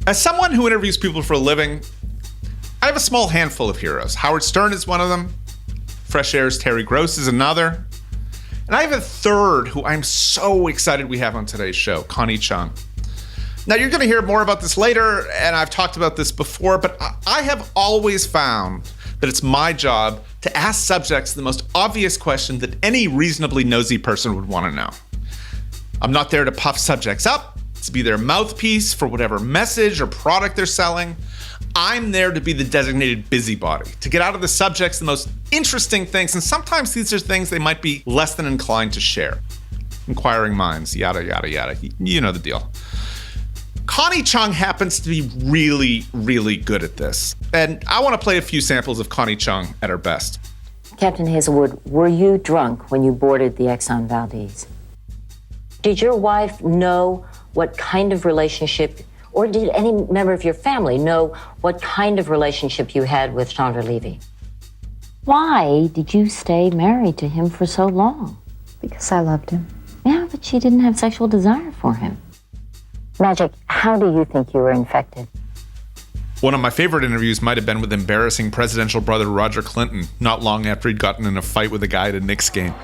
As someone who interviews people for a living, I have a small handful of heroes. Howard Stern is one of them. Fresh Air's Terry Gross is another. And I have a third who I'm so excited we have on today's show, Connie Chung. Now, you're going to hear more about this later, and I've talked about this before, but I have always found that it's my job to ask subjects the most obvious question that any reasonably nosy person would want to know. I'm not there to puff subjects up, to be their mouthpiece for whatever message or product they're selling. I'm there to be the designated busybody, to get out of the subjects the most interesting things, and sometimes these are things they might be less than inclined to share. Inquiring minds, yada, yada, yada. You know the deal. Connie Chung happens to be really, really good at this. And I want to play a few samples of Connie Chung at her best. Captain Hazelwood, were you drunk when you boarded the Exxon Valdez? Did your wife know what kind of relationship, or did any member of your family know what kind of relationship you had with Chandra Levy? Why did you stay married to him for so long? Because I loved him. Yeah, but she didn't have sexual desire for him. Magic, how do you think you were infected? One of my favorite interviews might have been with embarrassing presidential brother Roger Clinton, not long after he'd gotten in a fight with a guy at a Knicks game.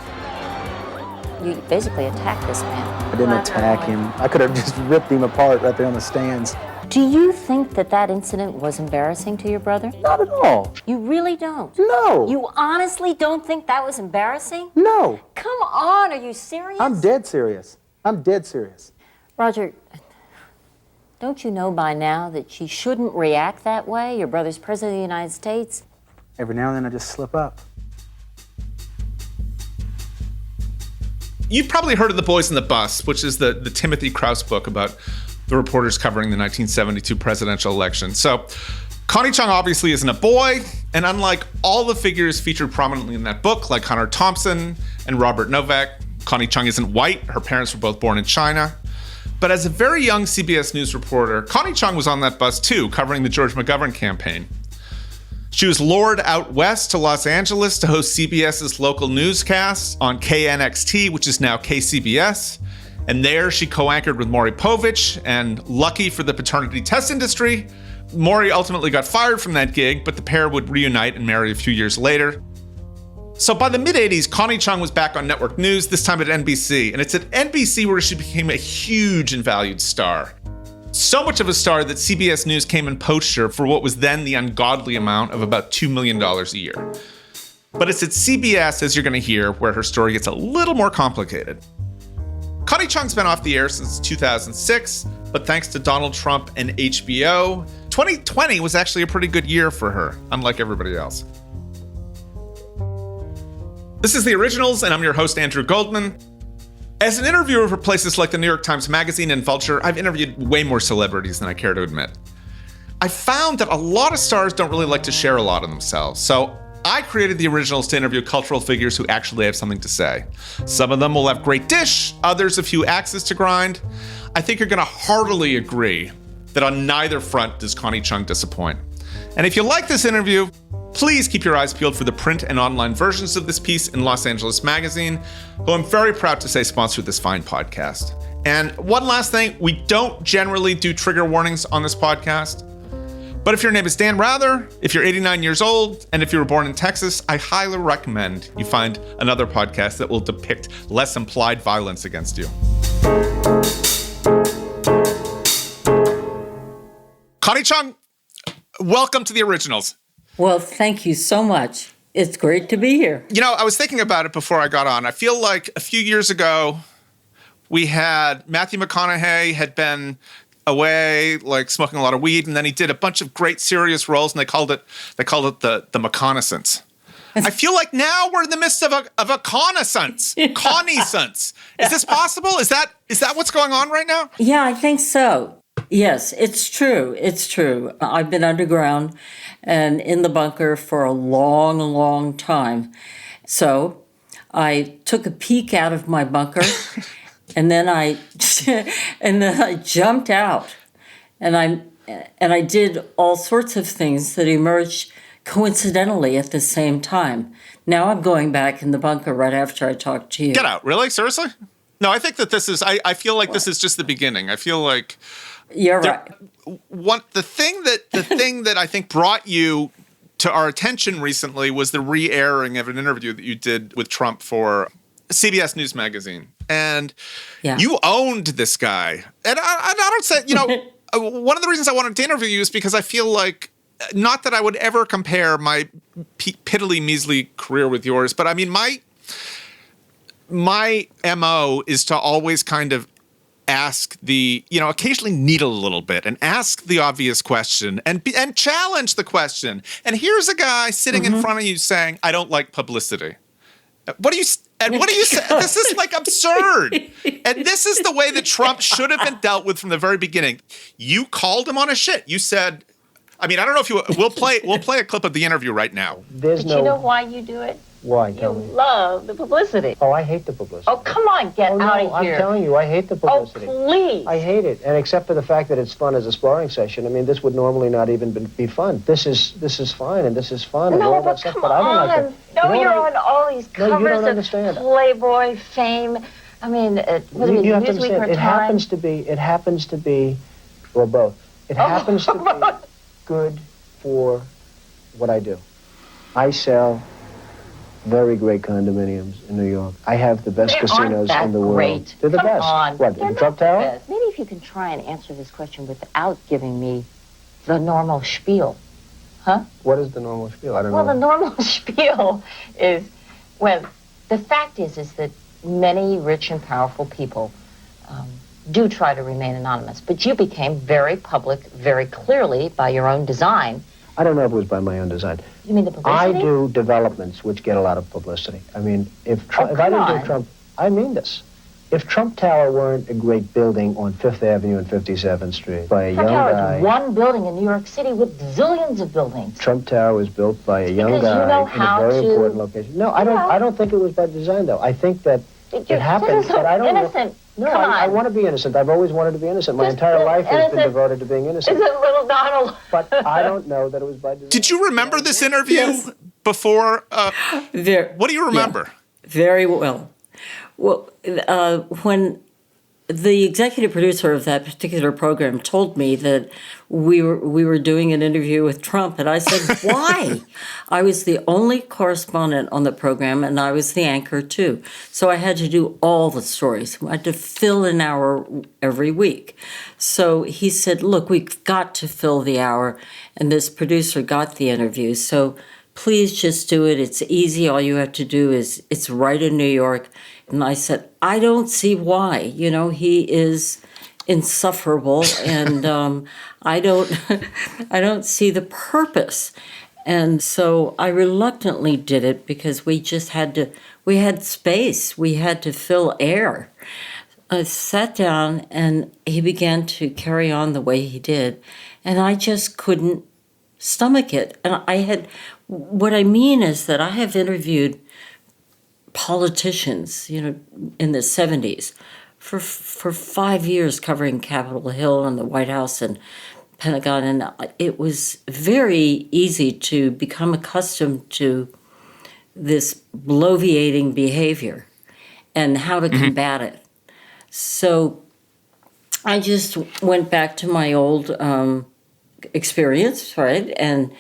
You basically attacked this man. I didn't attack him. I could have just ripped him apart right there on the stands. Do you think that incident was embarrassing to your brother? Not at all. You really don't? No. You honestly don't think that was embarrassing? No. Come on, are you serious? I'm dead serious. I'm dead serious. Roger, don't you know by now that she shouldn't react that way? Your brother's president of the United States. Every now and then I just slip up. You've probably heard of The Boys in the Bus, which is the Timothy Krause book about the reporters covering the 1972 presidential election. So Connie Chung obviously isn't a boy, and unlike all the figures featured prominently in that book, like Hunter Thompson and Robert Novak, Connie Chung isn't white. Her parents were both born in China. But as a very young CBS News reporter, Connie Chung was on that bus too, covering the George McGovern campaign. She was lured out west to Los Angeles to host CBS's local newscasts on KNXT, which is now KCBS. And there she co-anchored with Maury Povich, and lucky for the paternity test industry, Maury ultimately got fired from that gig, but the pair would reunite and marry a few years later. So by the mid-'80s, Connie Chung was back on network news, this time at NBC. And it's at NBC where she became a huge and valued star. So much of a star that CBS News came and poached her for what was then the ungodly amount of about $2 million a year. But it's at CBS, as you're going to hear, where her story gets a little more complicated. Connie Chung's been off the air since 2006, but thanks to Donald Trump and HBO, 2020 was actually a pretty good year for her, unlike everybody else. This is The Originals, and I'm your host, Andrew Goldman. As an interviewer for places like the New York Times Magazine and Vulture, I've interviewed way more celebrities than I care to admit. I found that a lot of stars don't really like to share a lot of themselves, so I created The Originals to interview cultural figures who actually have something to say. Some of them will have great dish, others a few axes to grind. I think you're gonna heartily agree that on neither front does Connie Chung disappoint. And if you like this interview, please keep your eyes peeled for the print and online versions of this piece in Los Angeles Magazine, who I'm very proud to say sponsored this fine podcast. And one last thing, we don't generally do trigger warnings on this podcast. But if your name is Dan Rather, if you're 89 years old, and if you were born in Texas, I highly recommend you find another podcast that will depict less implied violence against you. Connie Chung, welcome to The Originals. Well, thank you so much. It's great to be here. You know, I was thinking about it before I got on. I feel like a few years ago, we had Matthew McConaughey had been away, like smoking a lot of weed, and then he did a bunch of great serious roles, and they called it the McConaissance. I feel like now we're in the midst of a connaissance, conniessance. Is this possible? Is that what's going on right now? Yeah, I think so. Yes, it's true. It's true. I've been underground and in the bunker for a long, long time. So I took a peek out of my bunker and then I jumped out and I did all sorts of things that emerged coincidentally at the same time. Now I'm going back in the bunker right after I talk to you. Get out. Really? Seriously? No, I think that this is. I feel like this is just the beginning. I feel like You're right. the thing that I think brought you to our attention recently was the re-airing of an interview that you did with Trump for CBS News Magazine, and you owned this guy. And I don't say, one of the reasons I wanted to interview you is because I feel like, not that I would ever compare my piddly measly career with yours, but I mean my MO is to always kind of ask occasionally needle a little bit and ask the obvious question and challenge the question. And here's a guy sitting in front of you saying, "I don't like publicity." What do you say? This is like absurd. And this is the way that Trump should have been dealt with from the very beginning. You called him on his shit. You said, I mean, I don't know if we'll play a clip of the interview right now. But you know why you do it? Why? You love the publicity. Oh, I hate the publicity. Oh, come on, get out of here. I'm telling you, I hate the publicity. Oh, please. I hate it, and except for the fact that it's fun as a sparring session. I mean, this would normally not even be fun. This is fine, and this is fun, and all that stuff. But I don't like it. No, you're on all these covers you don't of understand. Playboy, Fame. I mean, You have to understand. It happens to be, or both. It happens to be good for what I do. I sell very great condominiums in New York. I have the best casinos in the world. Great. They're the Come best. on. What, They're the Trump Tower? best. Maybe if you can try and answer this question without giving me the normal spiel. Huh? What is the normal spiel? I don't Well, know. the normal spiel is, well, the fact is that many rich and powerful people do try to remain anonymous. But you became very public, very clearly, by your own design. I don't know if it was by my own design. You mean the publicity? I do developments which get a lot of publicity. I mean, if I didn't do Trump, I mean this. If Trump Tower weren't a great building on Fifth Avenue and 57th Street by a young Trump Tower guy. is one building in New York City with zillions of buildings. Trump Tower was built by a young guy in a very important location. No, I don't think it was by design, though. I think that it happened, but I don't innocent. No, I want to be innocent. I've always wanted to be innocent. My entire life has been devoted to being innocent. Is it little Donald? But I don't know that it was by design. Did you remember this interview before? What do you remember? Yeah, very well. Well, when the executive producer of that particular program told me that we were doing an interview with Trump, and I said, why? I was the only correspondent on the program, and I was the anchor too. So I had to do all the stories. I had to fill an hour every week. So he said, look, we've got to fill the hour, and this producer got the interview. So please just do it. It's easy. All you have to do is, it's right in New York. And I said, I don't see why. He is insufferable, and I don't see the purpose. And so I reluctantly did it because we had space. We had to fill air. I sat down, and he began to carry on the way he did, and I just couldn't stomach it. And what I mean is that I have interviewed politicians, in the 70s, for 5 years, covering Capitol Hill and the White House and Pentagon, and it was very easy to become accustomed to this bloviating behavior and how to combat it. So I just went back to my old experience, right, and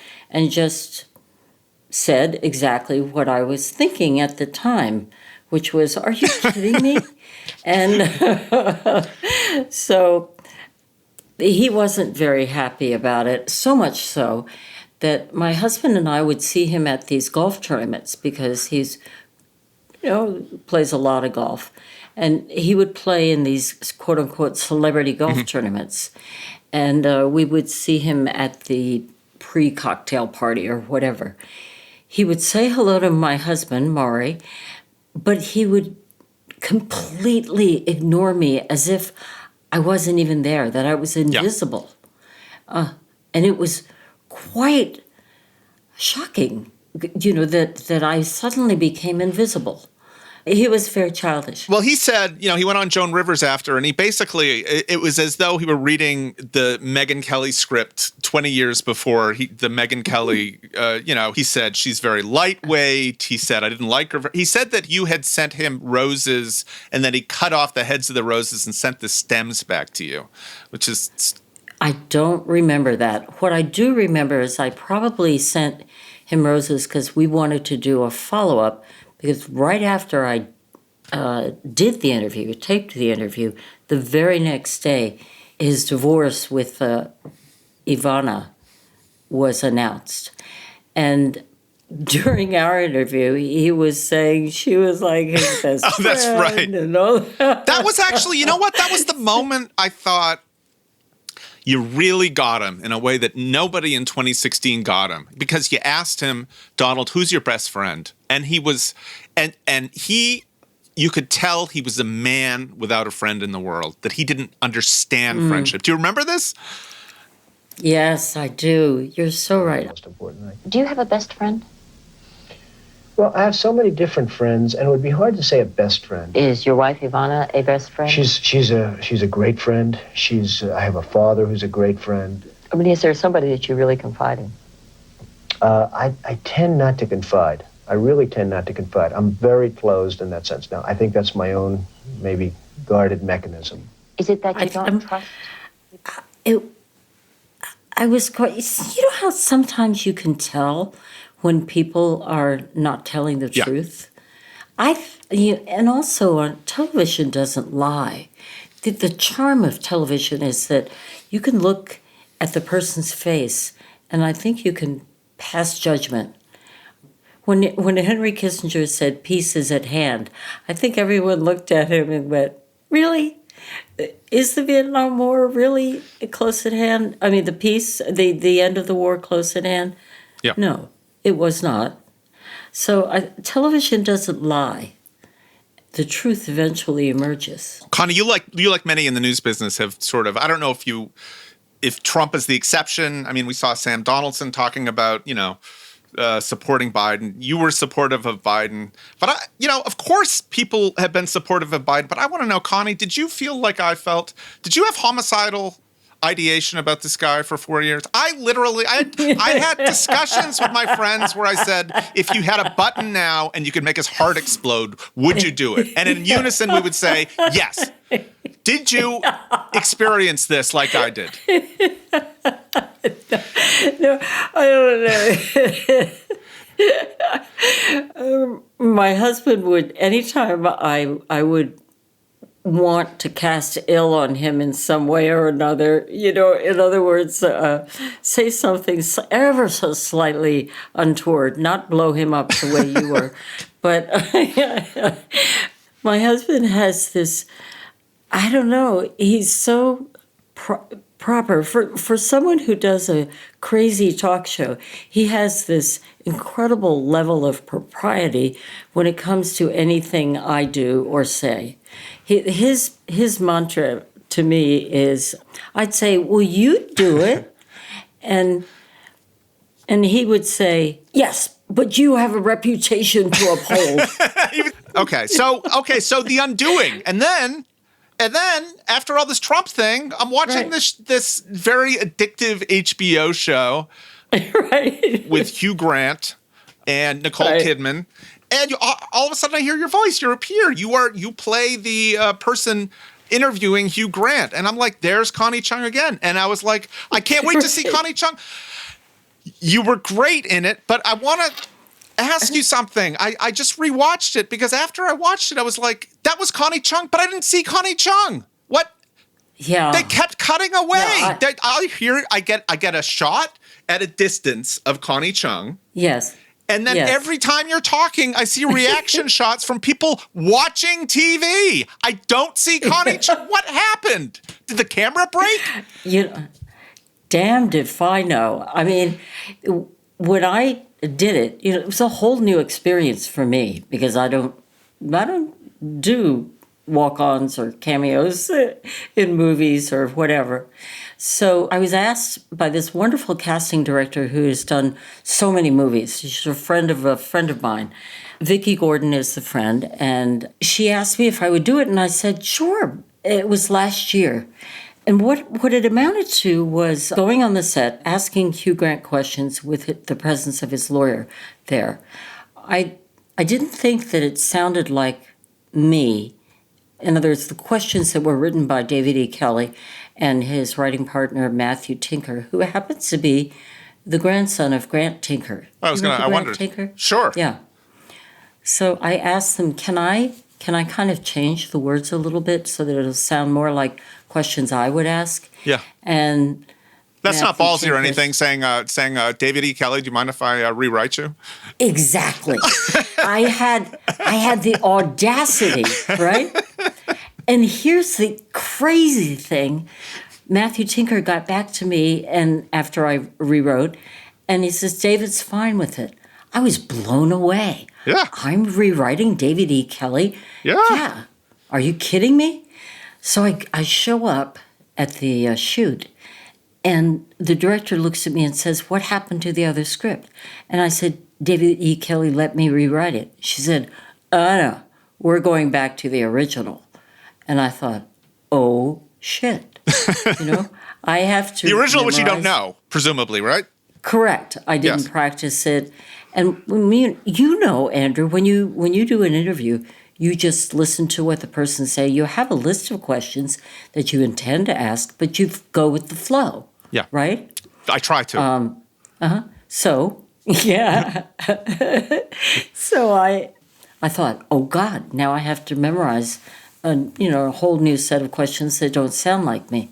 just said exactly what I was thinking at the time, which was, are you kidding me? And so he wasn't very happy about it, so much so that my husband and I would see him at these golf tournaments because he's, plays a lot of golf. And he would play in these quote-unquote celebrity golf tournaments. And we would see him at the pre-cocktail party or whatever. He would say hello to my husband, Maury, but he would completely ignore me as if I wasn't even there, that I was invisible. And it was quite shocking, that I suddenly became invisible. He was very childish. Well, he said, he went on Joan Rivers after, and he basically, it was as though he were reading the Megyn Kelly script 20 years before the Megyn Kelly, he said, she's very lightweight. He said, I didn't like her. He said that you had sent him roses, and then he cut off the heads of the roses and sent the stems back to you, which is... I don't remember that. What I do remember is I probably sent him roses because we wanted to do a follow-up, because right after I did the interview, taped the interview, the very next day, his divorce with Ivana was announced. And during our interview, he was saying she was like his best friend. That's right. And all that. That was actually, you know what? That was the moment I thought you really got him in a way that nobody in 2016 got him. Because you asked him, Donald, who's your best friend? And he was, and you could tell he was a man without a friend in the world, that he didn't understand friendship. Do you remember this? Yes, I do. You're so right. Most important thing. Do you have a best friend? Well, I have so many different friends, and it would be hard to say a best friend. Is your wife Ivana a best friend? She's a great friend. I have a father who's a great friend. I mean, is there somebody that you really confide in? I tend not to confide. I really tend not to confide. I'm very closed in that sense now. I think that's my own, maybe, guarded mechanism. Is it that you don't trust? I was quite, you know how sometimes you can tell when people are not telling the truth? And also television doesn't lie. The charm of television is that you can look at the person's face, and I think you can pass judgment. When Henry Kissinger said peace is at hand, I think everyone looked at him and went, really? Is the Vietnam War really close at hand? I mean, the peace, the end of the war close at hand? Yeah. No, it was not. So television doesn't lie. The truth eventually emerges. Connie, you like many in the news business have sort of, I don't know if Trump is the exception. I mean, we saw Sam Donaldson talking about, supporting Biden. You were supportive of Biden. But, of course people have been supportive of Biden. But I want to know, Connie, did you feel like I felt? Did you have homicidal ideation about this guy for 4 years? I had discussions with my friends where I said, if you had a button now and you could make his heart explode, would you do it? And in unison, we would say, yes. Did you experience this like I did? No, I don't know. My husband would, anytime I would want to cast ill on him in some way or another, in other words, say something ever so slightly untoward, not blow him up the way you were. But my husband has this, I don't know, he's so proper. For someone who does a crazy talk show, he has this incredible level of propriety when it comes to anything I do or say. His mantra to me is, I'd say, will you do it? And he would say, yes, but you have a reputation to uphold. Okay, so the undoing. And then after all this Trump thing, I'm watching this very addictive HBO show with Hugh Grant and Nicole Kidman. And all of a sudden I hear your voice. You're a peer. You play the person interviewing Hugh Grant. And I'm like, there's Connie Chung again. And I was like, I can't wait to see Connie Chung. You were great in it, but I want to ask you something. I just rewatched it because after I watched it, I was like, that was Connie Chung, but I didn't see Connie Chung. What? Yeah. They kept cutting away. No, I hear it. I get a shot at a distance of Connie Chung. Yes. And then every time you're talking, I see reaction shots from people watching TV. I don't see Connie Chung. What happened? Did the camera break? Damned if I know. I mean, when I did it, it was a whole new experience for me because I don't do walk-ons or cameos in movies or whatever. So I was asked by this wonderful casting director who has done so many movies. She's a friend of mine. Vicki Gordon is the friend, and she asked me if I would do it, and I said, sure. It was last year. And what it amounted to was going on the set, asking Hugh Grant questions with the presence of his lawyer there. I didn't think that it sounded like me. In other words, the questions that were written by David E. Kelley and his writing partner, Matthew Tinker, who happens to be the grandson of Grant Tinker. I wondered. Tinker? Sure. Yeah. So I asked them, can I kind of change the words a little bit so that it'll sound more like questions I would ask? Yeah. And that's not Matthew ballsy or Tinker's- anything, saying David E. Kelley, do you mind if I rewrite you? Exactly. I had the audacity, right? And here's the crazy thing. Matthew Tinker got back to me and after I rewrote, and he says, David's fine with it. I was blown away. Yeah. I'm rewriting David E. Kelley. Yeah. Yeah. Are you kidding me? So I show up at the shoot, and the director looks at me and says, what happened to the other script? And I said, David E. Kelley let me rewrite it. She said, no, we're going back to the original. And I thought, oh, shit. I have to The original, which you don't memorize- know, presumably, right? Correct. I didn't Yes. practice it. And Andrew, when you do an interview, you just listen to what the person say. You have a list of questions that you intend to ask, but you go with the flow. Yeah. Right? I try to. So, yeah. So I thought, oh God, now I have to memorize a whole new set of questions that don't sound like me.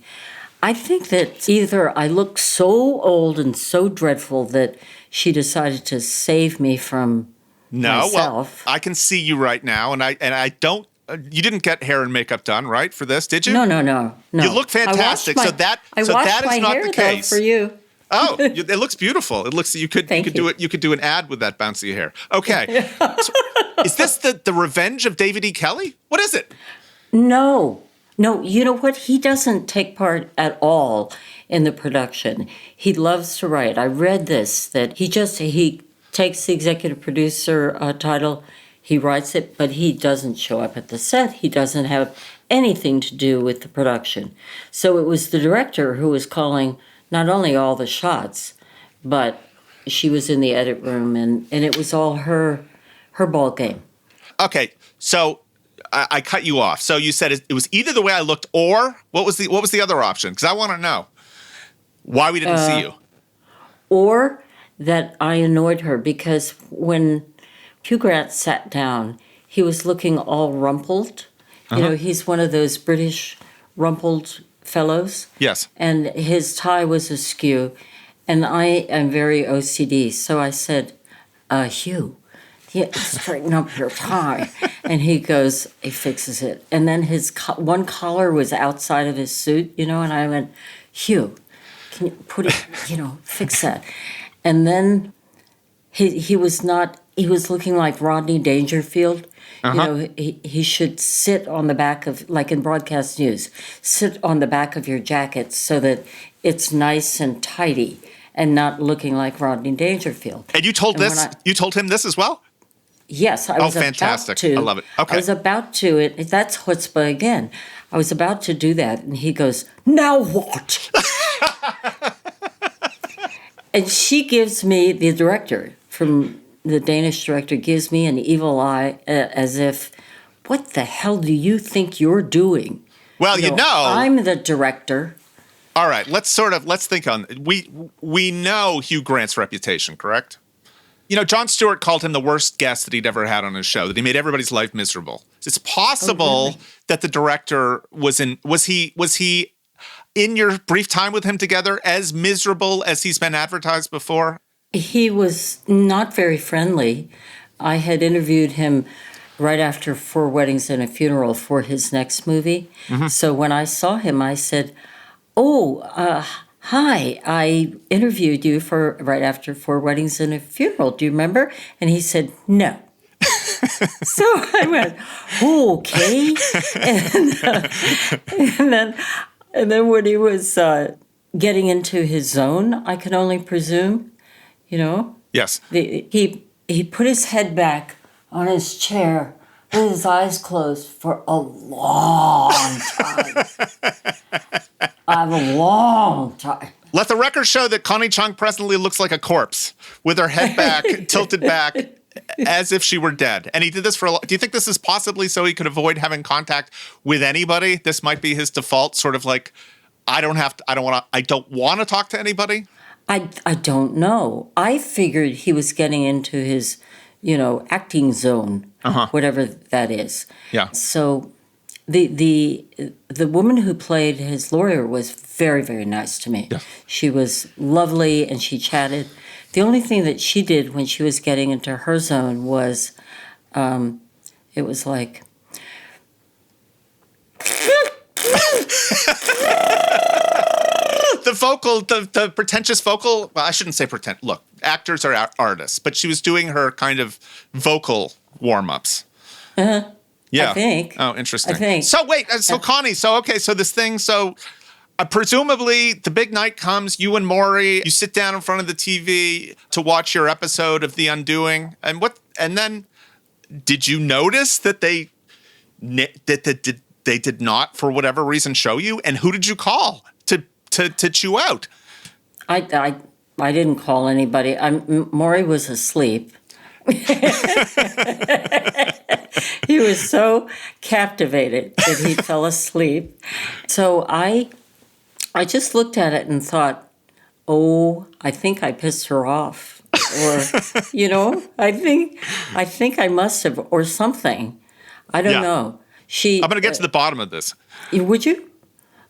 I think that either I look so old and so dreadful that she decided to save me from myself. Well, I can see you right now, and I don't. You didn't get hair and makeup done, right, for this, did you? No. You look fantastic. I so that washed is my not hair, the though, case. for you. Oh, it looks beautiful. It looks you could Thank do you. it. You could do an ad with that bouncy hair. Okay, so, is this the revenge of David E. Kelley? What is it? No, you know what? He doesn't take part at all in the production. He loves to write. I read this, that he takes the executive producer title, he writes it, but he doesn't show up at the set. He doesn't have anything to do with the production. So it was the director who was calling not only all the shots, but she was in the edit room, and it was all her ball game. Okay, so I cut you off. So you said it was either the way I looked, or what was the other option? Because I want to know why we didn't see you. Or that I annoyed her, because when Hugh Grant sat down, he was looking all rumpled. He's one of those British rumpled fellows. Yes. And his tie was askew. And I am very OCD. So I said, Hugh, straighten up your tie. And he fixes it. And then his one collar was outside of his suit, and I went, Hugh, can you put it, fix that. And then he was looking like Rodney Dangerfield. He should sit on the back of, like in broadcast news, sit on the back of your jacket so that it's nice and tidy and not looking like Rodney Dangerfield. And you told you told him this as well? Yes, I was fantastic. about to. I love it. Okay. I was about to. That's chutzpah again. I was about to do that, and he goes, now what? And she gives me, the director the Danish director gives me an evil eye, as if, what the hell do you think you're doing? Well, I'm the director. All right, let's think on we know Hugh Grant's reputation, correct? Jon Stewart called him the worst guest that he'd ever had on his show, that he made everybody's life miserable. It's possible that the director was he in your brief time with him together as miserable as he's been advertised before? He was not very friendly. I had interviewed him right after 4 Weddings and a Funeral for his next movie. Mm-hmm. So when I saw him, I said, hi, I interviewed you for right after 4 Weddings and a Funeral. Do you remember? And he said, no. So I went, okay. And then when he was getting into his zone, I can only presume, Yes. he put his head back on his chair with his eyes closed for a long time. A long time. Let the record show that Connie Chung presently looks like a corpse with her head back, tilted back, as if she were dead. And he did this for a lot. Do you think this is possibly so he could avoid having contact with anybody? This might be his default, sort of like, I don't want to talk to anybody. I don't know. I figured he was getting into his, acting zone, whatever that is. Yeah. So the woman who played his lawyer was very, very nice to me. Yeah. She was lovely and she chatted. The only thing that she did when she was getting into her zone was, it was like, the pretentious vocal, well, I shouldn't say pretend. Look, actors are artists, but she was doing her kind of vocal warm-ups. Uh-huh. Yeah. I think. Oh, interesting. I think. So wait, Connie, so this thing, presumably the big night comes, you and Maury, you sit down in front of the TV to watch your episode of The Undoing. And then did you notice that they did not, for whatever reason, show you? And who did you call to chew out? I didn't call anybody. Maury was asleep. He was so captivated that he fell asleep. So I just looked at it and thought, oh, I think I pissed her off. Or, I think I must have, or something. I don't know. I'm going to get to the bottom of this. Would you?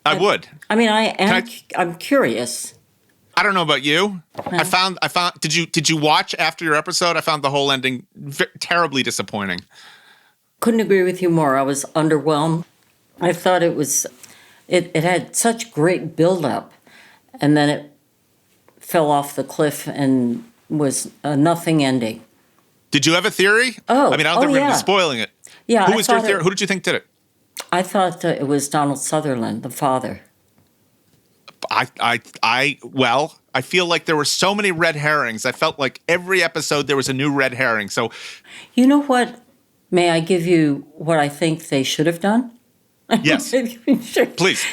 I would. I mean, I'm curious. I don't know about you. I found. Did you watch after your episode? I found the whole ending terribly disappointing. Couldn't agree with you more. I was underwhelmed. I thought it had such great buildup, and then it fell off the cliff and was a nothing ending. Did you have a theory? Oh, I mean, I don't think we're going to be spoiling it. Yeah. Who was your theory? Who did you think did it? I thought it was Donald Sutherland, the father. I feel like there were so many red herrings. I felt like every episode there was a new red herring. So, you know what? May I give you what I think they should have done? Yes. Sure. Please.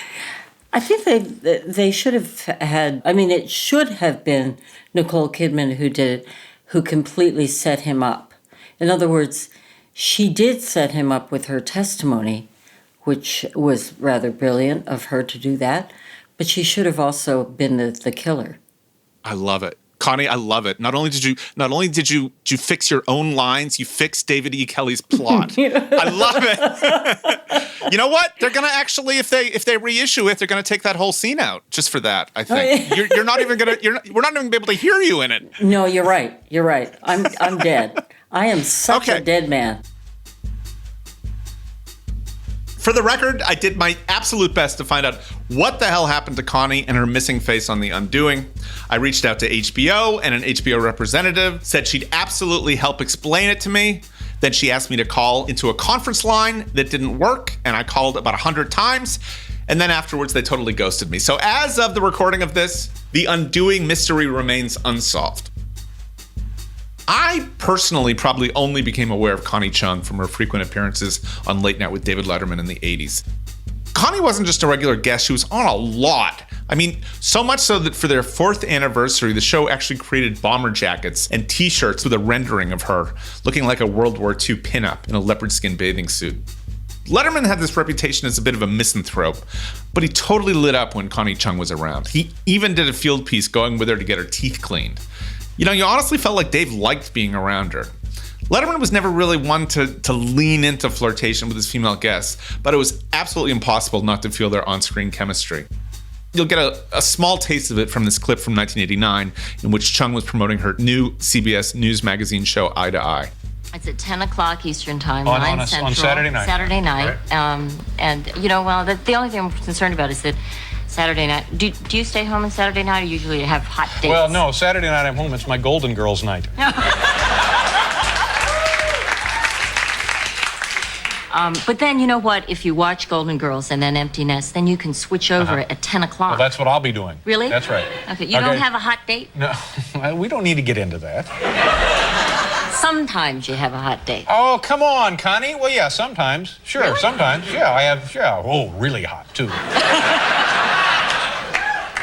I think they should have had. I mean, it should have been Nicole Kidman who did it, who completely set him up. In other words, she did set him up with her testimony, which was rather brilliant of her to do that. But she should have also been the killer. I love it. Connie, I love it. Not only did you fix your own lines, you fixed David E. Kelley's plot. I love it. You know what? They're gonna actually, if they reissue it, they're gonna take that whole scene out just for that. I think we're not even gonna be able to hear you in it. No, you're right. You're right. I'm dead. I am such a dead man. For the record, I did my absolute best to find out what the hell happened to Connie and her missing face on The Undoing. I reached out to HBO, and an HBO representative said she'd absolutely help explain it to me. Then she asked me to call into a conference line that didn't work, and I called about 100 times. And then afterwards, they totally ghosted me. So as of the recording of this, The Undoing mystery remains unsolved. I personally probably only became aware of Connie Chung from her frequent appearances on Late Night with David Letterman in the 80s. Connie wasn't just a regular guest, she was on a lot. I mean, so much so that for their 4th anniversary, the show actually created bomber jackets and t-shirts with a rendering of her, looking like a World War II pinup in a leopard skin bathing suit. Letterman had this reputation as a bit of a misanthrope, but he totally lit up when Connie Chung was around. He even did a field piece going with her to get her teeth cleaned. You honestly felt like Dave liked being around her. Letterman was never really one to lean into flirtation with his female guests, but it was absolutely impossible not to feel their on-screen chemistry. You'll get a small taste of it from this clip from 1989, in which Chung was promoting her new CBS News magazine show, Eye to Eye. It's at 10 o'clock Eastern Time, 9 Central. On Saturday night. Saturday night. Right. And, the only thing I'm concerned about is that Saturday night. Do you stay home on Saturday night, or usually have hot dates? Well, no, Saturday night I'm home. It's my Golden Girls night. But then, you know what? If you watch Golden Girls and then Empty Nest, then you can switch over at 10 o'clock. Well, that's what I'll be doing. Really? That's right. Okay, you don't have a hot date? No, we don't need to get into that. sometimes you have a hot date. Oh, come on, Connie. Well, yeah, sometimes. Sure, really? Sometimes. Yeah, I have, yeah. Oh, really hot, too.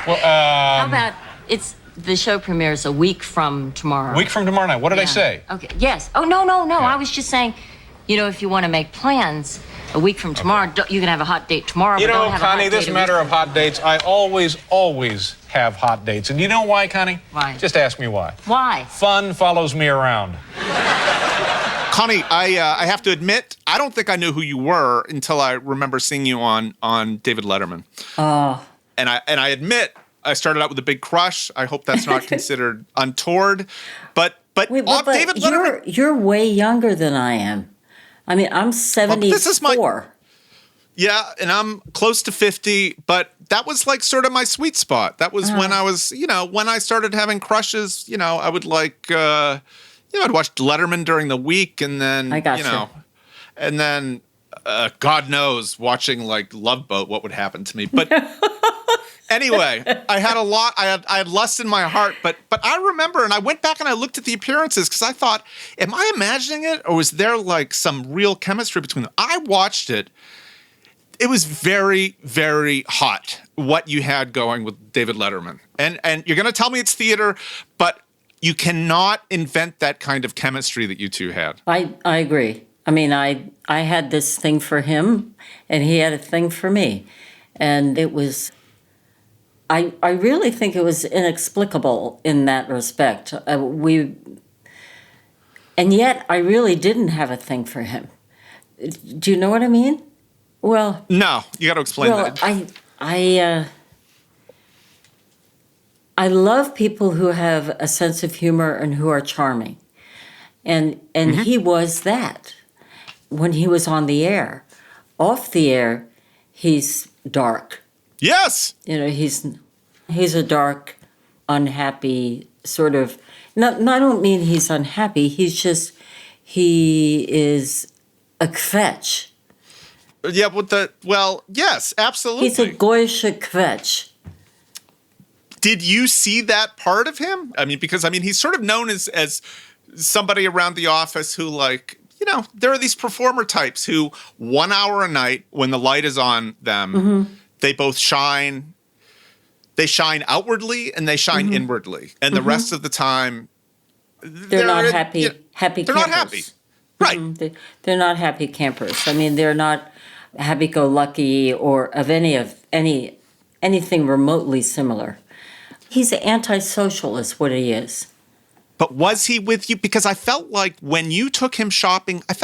Well, How about the show premieres a week from tomorrow? A week from tomorrow night. What did I say? Okay, yes. Oh, no. Yeah. I was just saying, if you want to make plans a week from tomorrow, you can have a hot date tomorrow. You but know, don't have Connie, a hot date this matter of hot dates, I always have hot dates. And you know why, Connie? Why? Just ask me why. Why? Fun follows me around. Connie, I have to admit, I don't think I knew who you were until I remember seeing you on David Letterman. Oh. And I admit, I started out with a big crush. I hope that's not considered untoward. But Wait, David Letterman, you're way younger than I am. I mean, I'm 74. This is yeah, and I'm close to 50, but that was like sort of my sweet spot. That was when I was, when I started having crushes, I would like, I'd watch Letterman during the week, and then, I got you. And then, God knows, watching like Love Boat, what would happen to me. But anyway, I had I had lust in my heart, but I remember, and I went back and I looked at the appearances because I thought, am I imagining it, or was there like some real chemistry between them? I watched it. It was very, very hot what you had going with David Letterman. And you're going to tell me it's theater, but you cannot invent that kind of chemistry that you two had. I agree. I mean, I had this thing for him, and he had a thing for me. And it was, I really think it was inexplicable in that respect. And yet I really didn't have a thing for him. Do you know what I mean? Well, no, you got to explain that. I love people who have a sense of humor and who are charming, and he was that when he was on the air. Off the air, he's dark. Yes, he's a dark, unhappy sort of. I don't mean he's unhappy. He is a kvetch. Yeah, yes, absolutely. He's a goyische kvetch. Did you see that part of him? I mean, because he's sort of known as somebody around the office who, like, there are these performer types who 1 hour a night when the light is on them, they both shine. They shine outwardly and they shine inwardly, and the rest of the time, they're not happy. Happy. They're campers. not happy, right? They're not happy campers. I mean, they're not happy-go-lucky or of anything remotely similar. He's antisocial, is what he is. But was he with you? Because I felt like when you took him shopping, I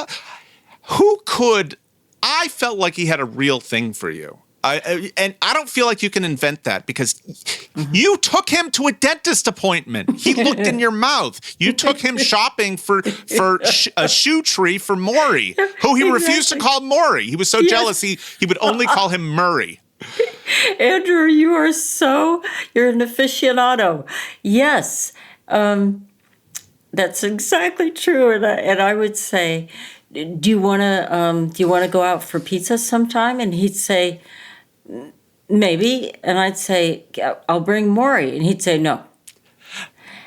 felt like he had a real thing for you. And I don't feel like you can invent that because you took him to a dentist appointment. He looked in your mouth. You took him shopping for a shoe tree for Maury, who he refused to call Maury. He was so jealous he would only call him Murray. Andrew, you're an aficionado. Yes, that's exactly true. And I would say, do you want to go out for pizza sometime? And he'd say, maybe. And I'd say, I'll bring Maury. And he'd say, no.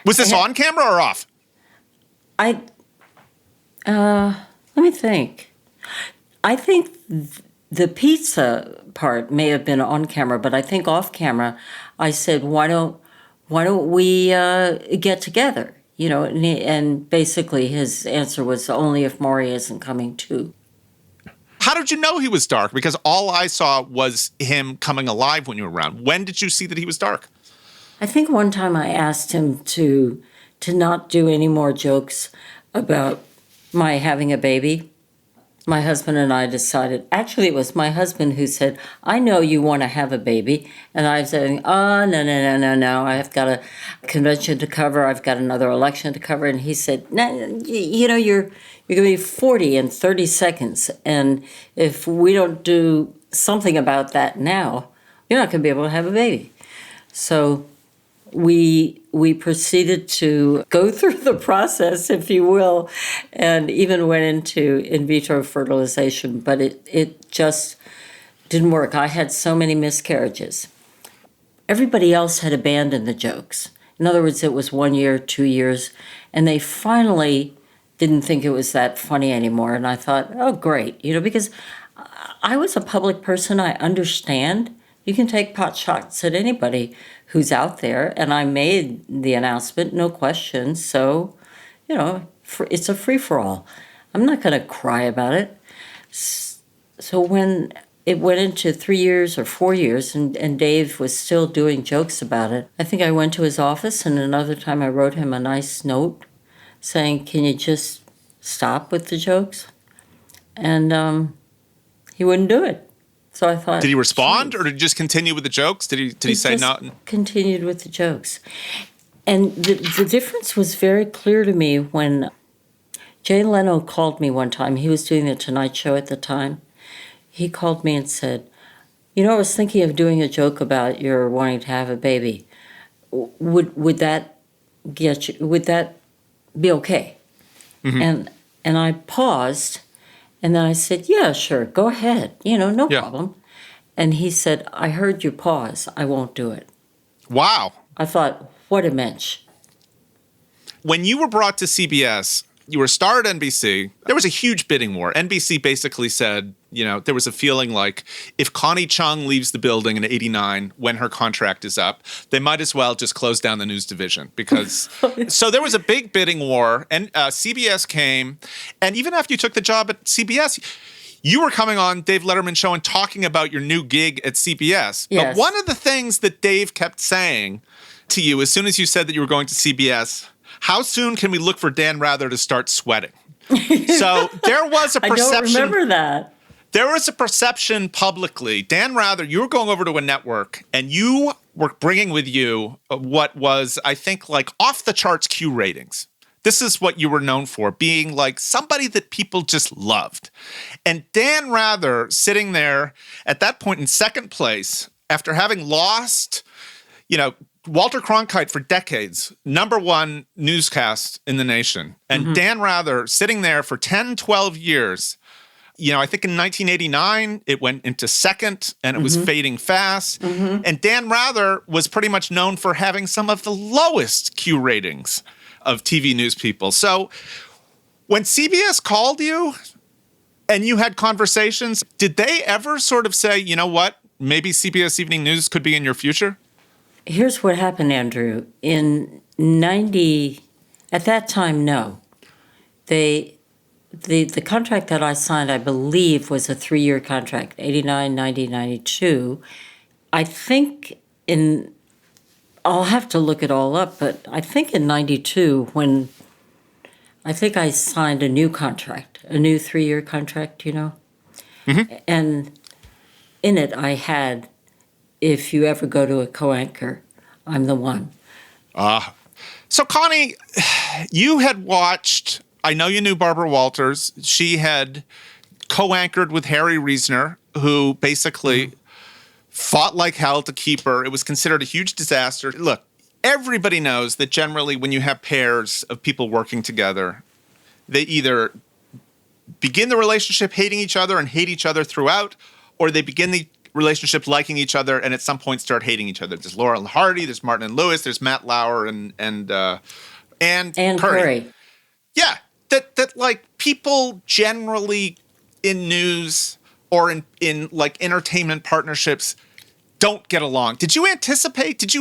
Was this on camera or off? Let me think. I think the pizza part may have been on camera, but I think off camera, I said, why don't we get together? And basically his answer was only if Maury isn't coming too. How did you know he was dark? Because all I saw was him coming alive when you were around. When did you see that he was dark? I think one time I asked him to not do any more jokes about my having a baby. My husband and I decided, actually it was my husband who said, I know you want to have a baby. And I said, oh, no. I've got a convention to cover. I've got another election to cover. And he said, no, you're going to be 40 in 30 seconds. And if we don't do something about that now, you're not going to be able to have a baby. So we proceeded to go through the process, if you will, and even went into in vitro fertilization, but it just didn't work. I had so many miscarriages. Everybody else had abandoned the jokes. In other words, it was 1 year, 2 years, and they finally didn't think it was that funny anymore. And I thought, oh, great, because I was a public person. I understand. You can take pot shots at anybody who's out there. And I made the announcement, no question. So, it's a free-for-all. I'm not going to cry about it. So when it went into 3 years or 4 years and Dave was still doing jokes about it, I think I went to his office, and another time I wrote him a nice note saying, can you just stop with the jokes? And he wouldn't do it. So I thought... Did he respond, or did he just continue with the jokes? Did he say no? Continued with the jokes. And the difference was very clear to me when Jay Leno called me one time. He was doing the Tonight Show at the time. He called me and said, I was thinking of doing a joke about your wanting to have a baby. Would that get you? Would that be okay? Mm-hmm. And I paused, and then I said, yeah, sure, go ahead. No problem. And he said, I heard you pause. I won't do it. Wow. I thought, what a mensch. When you were brought to CBS, you were a star at NBC. There was a huge bidding war. NBC basically said, there was a feeling like if Connie Chung leaves the building in '89 when her contract is up, they might as well just close down the news division because. So there was a big bidding war, and CBS came, and even after you took the job at CBS, you were coming on Dave Letterman's show and talking about your new gig at CBS. Yes. But one of the things that Dave kept saying to you as soon as you said that you were going to CBS, how soon can we look for Dan Rather to start sweating? So there was a perception. I don't remember that. There was a perception publicly. Dan Rather, you were going over to a network and you were bringing with you what was, I think, like off the charts Q ratings. This is what you were known for, being like somebody that people just loved. And Dan Rather sitting there at that point in second place after having lost, Walter Cronkite for decades, number one newscast in the nation. And Dan Rather sitting there for 10, 12 years. I think in 1989, it went into second and it was fading fast. And Dan Rather was pretty much known for having some of the lowest Q ratings of TV news people. So when CBS called you and you had conversations, did they ever sort of say, you know what, maybe CBS Evening News could be in your future? Here's what happened, Andrew. In 90, at that time, no. The contract that I signed, I believe, was a 3-year contract, 89, 90, 92. I think I'll have to look it all up, but I think in 92, when I think I signed a new contract, a new 3-year contract, And in it I had, if you ever go to a co-anchor, I'm the one. So Connie, you had watched, I know you knew Barbara Walters. She had co-anchored with Harry Reasoner, who basically fought like hell to keep her. It was considered a huge disaster. Look, everybody knows that generally when you have pairs of people working together, they either begin the relationship hating each other and hate each other throughout, or they begin the relationship liking each other and at some point start hating each other. There's Laurel and Hardy, there's Martin and Lewis, there's Matt Lauer and Curry. Yeah, that like people generally in news or in like entertainment partnerships don't get along. Did you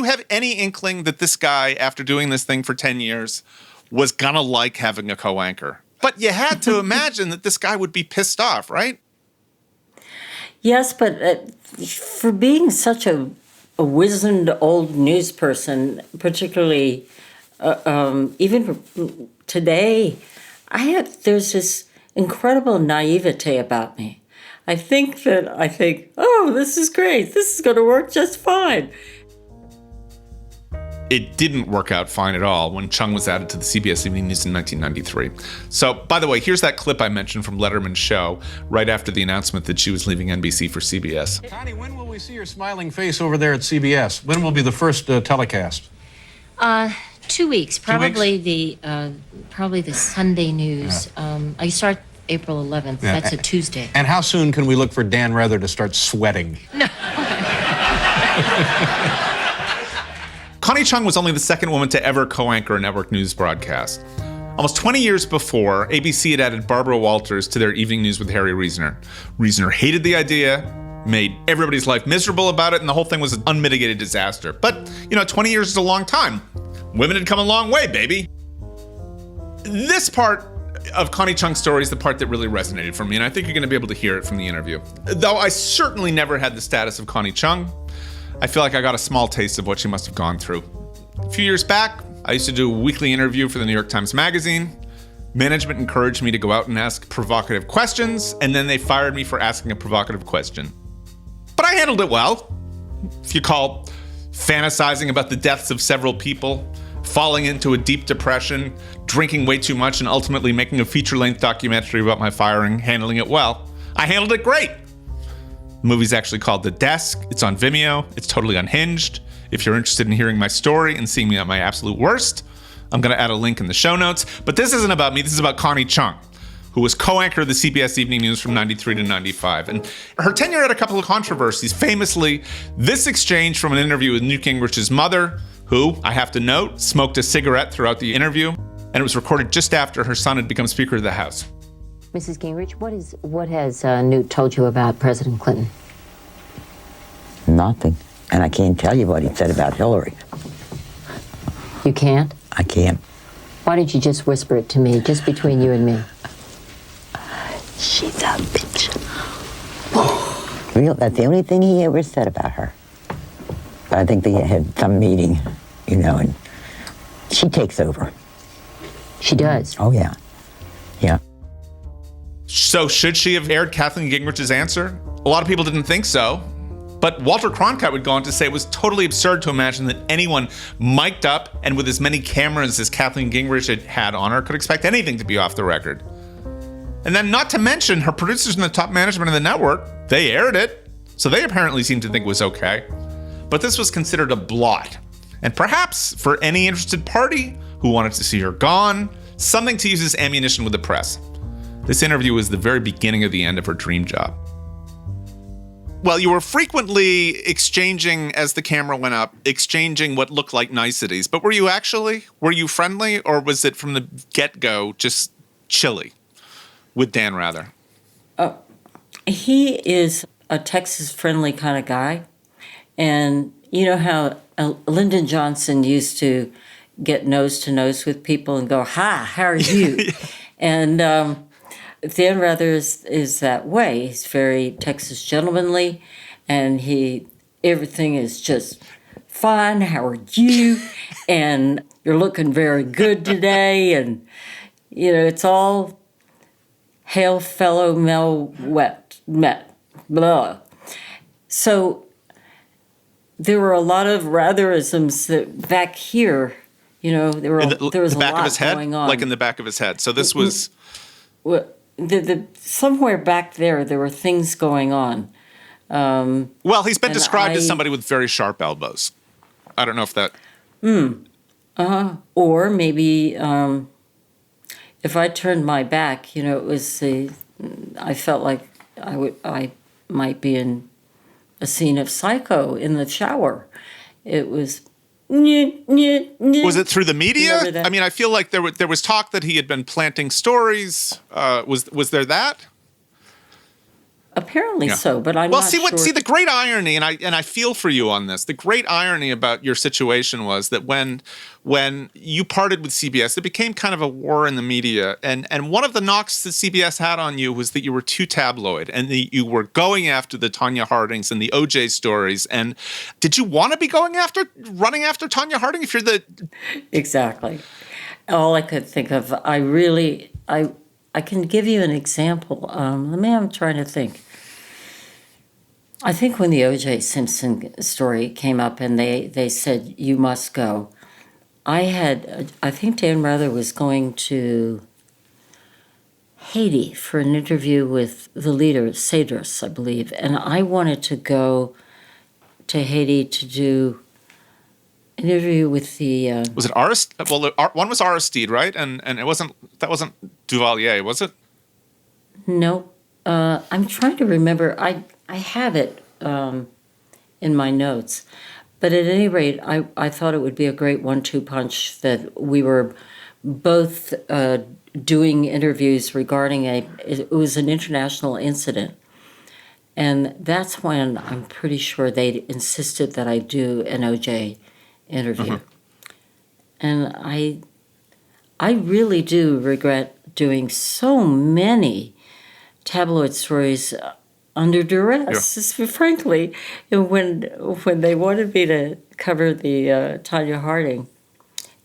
have any inkling that this guy, after doing this thing for 10 years, was gonna like having a co-anchor? But you had to imagine that this guy would be pissed off, right? Yes, but for being such a wizened old news person, particularly even today, there's this incredible naivete about me. I think, oh, this is great. This is going to work just fine. It didn't work out fine at all when Chung was added to the CBS Evening News in 1993. So, by the way, here's that clip I mentioned from Letterman's show right after the announcement that she was leaving NBC for CBS. Connie, when will we see your smiling face over there at CBS? When will be the first telecast? 2 weeks, probably the Sunday news. Yeah. I start April 11th. Yeah. That's a Tuesday. And how soon can we look for Dan Rather to start sweating? No. Connie Chung was only the second woman to ever co-anchor a network news broadcast. Almost 20 years before, ABC had added Barbara Walters to their Evening News with Harry Reasoner. Reasoner hated the idea, made everybody's life miserable about it, and the whole thing was an unmitigated disaster. But, 20 years is a long time. Women had come a long way, baby. This part of Connie Chung's story is the part that really resonated for me, and I think you're going to be able to hear it from the interview. Though I certainly never had the status of Connie Chung, I feel like I got a small taste of what she must have gone through. A few years back, I used to do a weekly interview for the New York Times Magazine. Management encouraged me to go out and ask provocative questions, and then they fired me for asking a provocative question. But I handled it well. If you call fantasizing about the deaths of several people, falling into a deep depression, drinking way too much, and ultimately making a feature-length documentary about my firing, handling it well, I handled it great. The movie's actually called The Desk. It's on Vimeo. It's totally unhinged. If you're interested in hearing my story and seeing me at my absolute worst, I'm going to add a link in the show notes. But this isn't about me. This is about Connie Chung, who was co-anchor of the CBS Evening News from 93 to 95. And her tenure had a couple of controversies. Famously, this exchange from an interview with Newt Gingrich's mother, who, I have to note, smoked a cigarette throughout the interview, and it was recorded just after her son had become Speaker of the House. Mrs. Gingrich, what has Newt told you about President Clinton? Nothing. And I can't tell you what he said about Hillary. You can't? I can't. Why did you just whisper it to me, just between you and me? She's a bitch. Real, that's the only thing he ever said about her. But I think they had some meeting, and she takes over. She does? Oh, yeah. Yeah. So should she have aired Kathleen Gingrich's answer? A lot of people didn't think so. But Walter Cronkite would go on to say it was totally absurd to imagine that anyone mic'd up and with as many cameras as Kathleen Gingrich had on her could expect anything to be off the record. And then not to mention her producers and the top management of the network, they aired it. So they apparently seemed to think it was okay. But this was considered a blot. And perhaps for any interested party who wanted to see her gone, something to use as ammunition with the press. This interview was the very beginning of the end of her dream job. Well, you were frequently exchanging, as the camera went up, exchanging what looked like niceties. But were you friendly, or was it from the get-go just chilly with Dan Rather? He is a Texas-friendly kind of guy. And you know how Lyndon Johnson used to get nose-to-nose with people and go, "Hi, how are you?" Yeah. And Dan Rather is that way. He's very Texas gentlemanly, and everything is just fine. How are you? And you're looking very good today. And it's all hail fellow Mel met blah. So there were a lot of Ratherisms that back here. There was a lot going on, like in the back of his head. So this was. Somewhere back there were things going on. Well, he's been described as somebody with very sharp elbows. I don't know if that. Or maybe if I turned my back, it was I felt like I might be in a scene of Psycho in the shower. It was. Was it through the media? I mean, I feel like there was talk that he had been planting stories. Was there that? Apparently so, but I'm not sure. See, the great irony, and I feel for you on this. The great irony about your situation was that when you parted with CBS, it became kind of a war in the media. And one of the knocks that CBS had on you was that you were too tabloid, and that you were going after the Tonya Hardings and the OJ stories. And did you want to be running after Tonya Harding if you're the... Exactly. All I could think of, I can give you an example. I'm trying to think. I think when the O.J. Simpson story came up and they said, you must go, I think Dan Rather was going to Haiti for an interview with the leader, Cedros, I believe. And I wanted to go to Haiti to do an interview with the... Was it Aristide? Well, one was Aristide, right? And that wasn't Duvalier, was it? No. I'm trying to remember. I have it in my notes. But at any rate, I thought it would be a great 1-2 punch that we were both doing interviews regarding it was an international incident. And that's when I'm pretty sure they insisted that I do an OJ interview. And I really do regret doing so many tabloid stories under duress, frankly. When they wanted me to cover the Tanya Harding,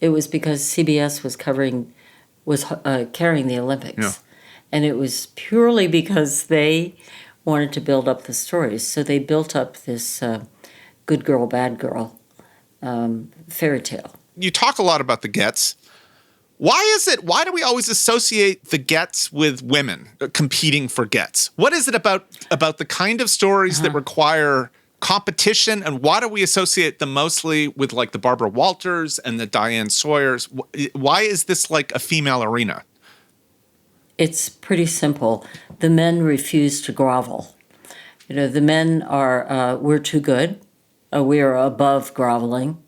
it was because CBS was carrying the Olympics. And it was purely because they wanted to build up the stories. So they built up this good girl, bad girl fairy tale. You talk a lot about the Gets. Why do we always associate the Gets with women competing for Gets? What is it about the kind of stories that require competition, and why do we associate them mostly with like the Barbara Walters and the Diane Sawyers? Why is this like a female arena? It's pretty simple. The men refuse to grovel. The men are, we're too good. We are above groveling.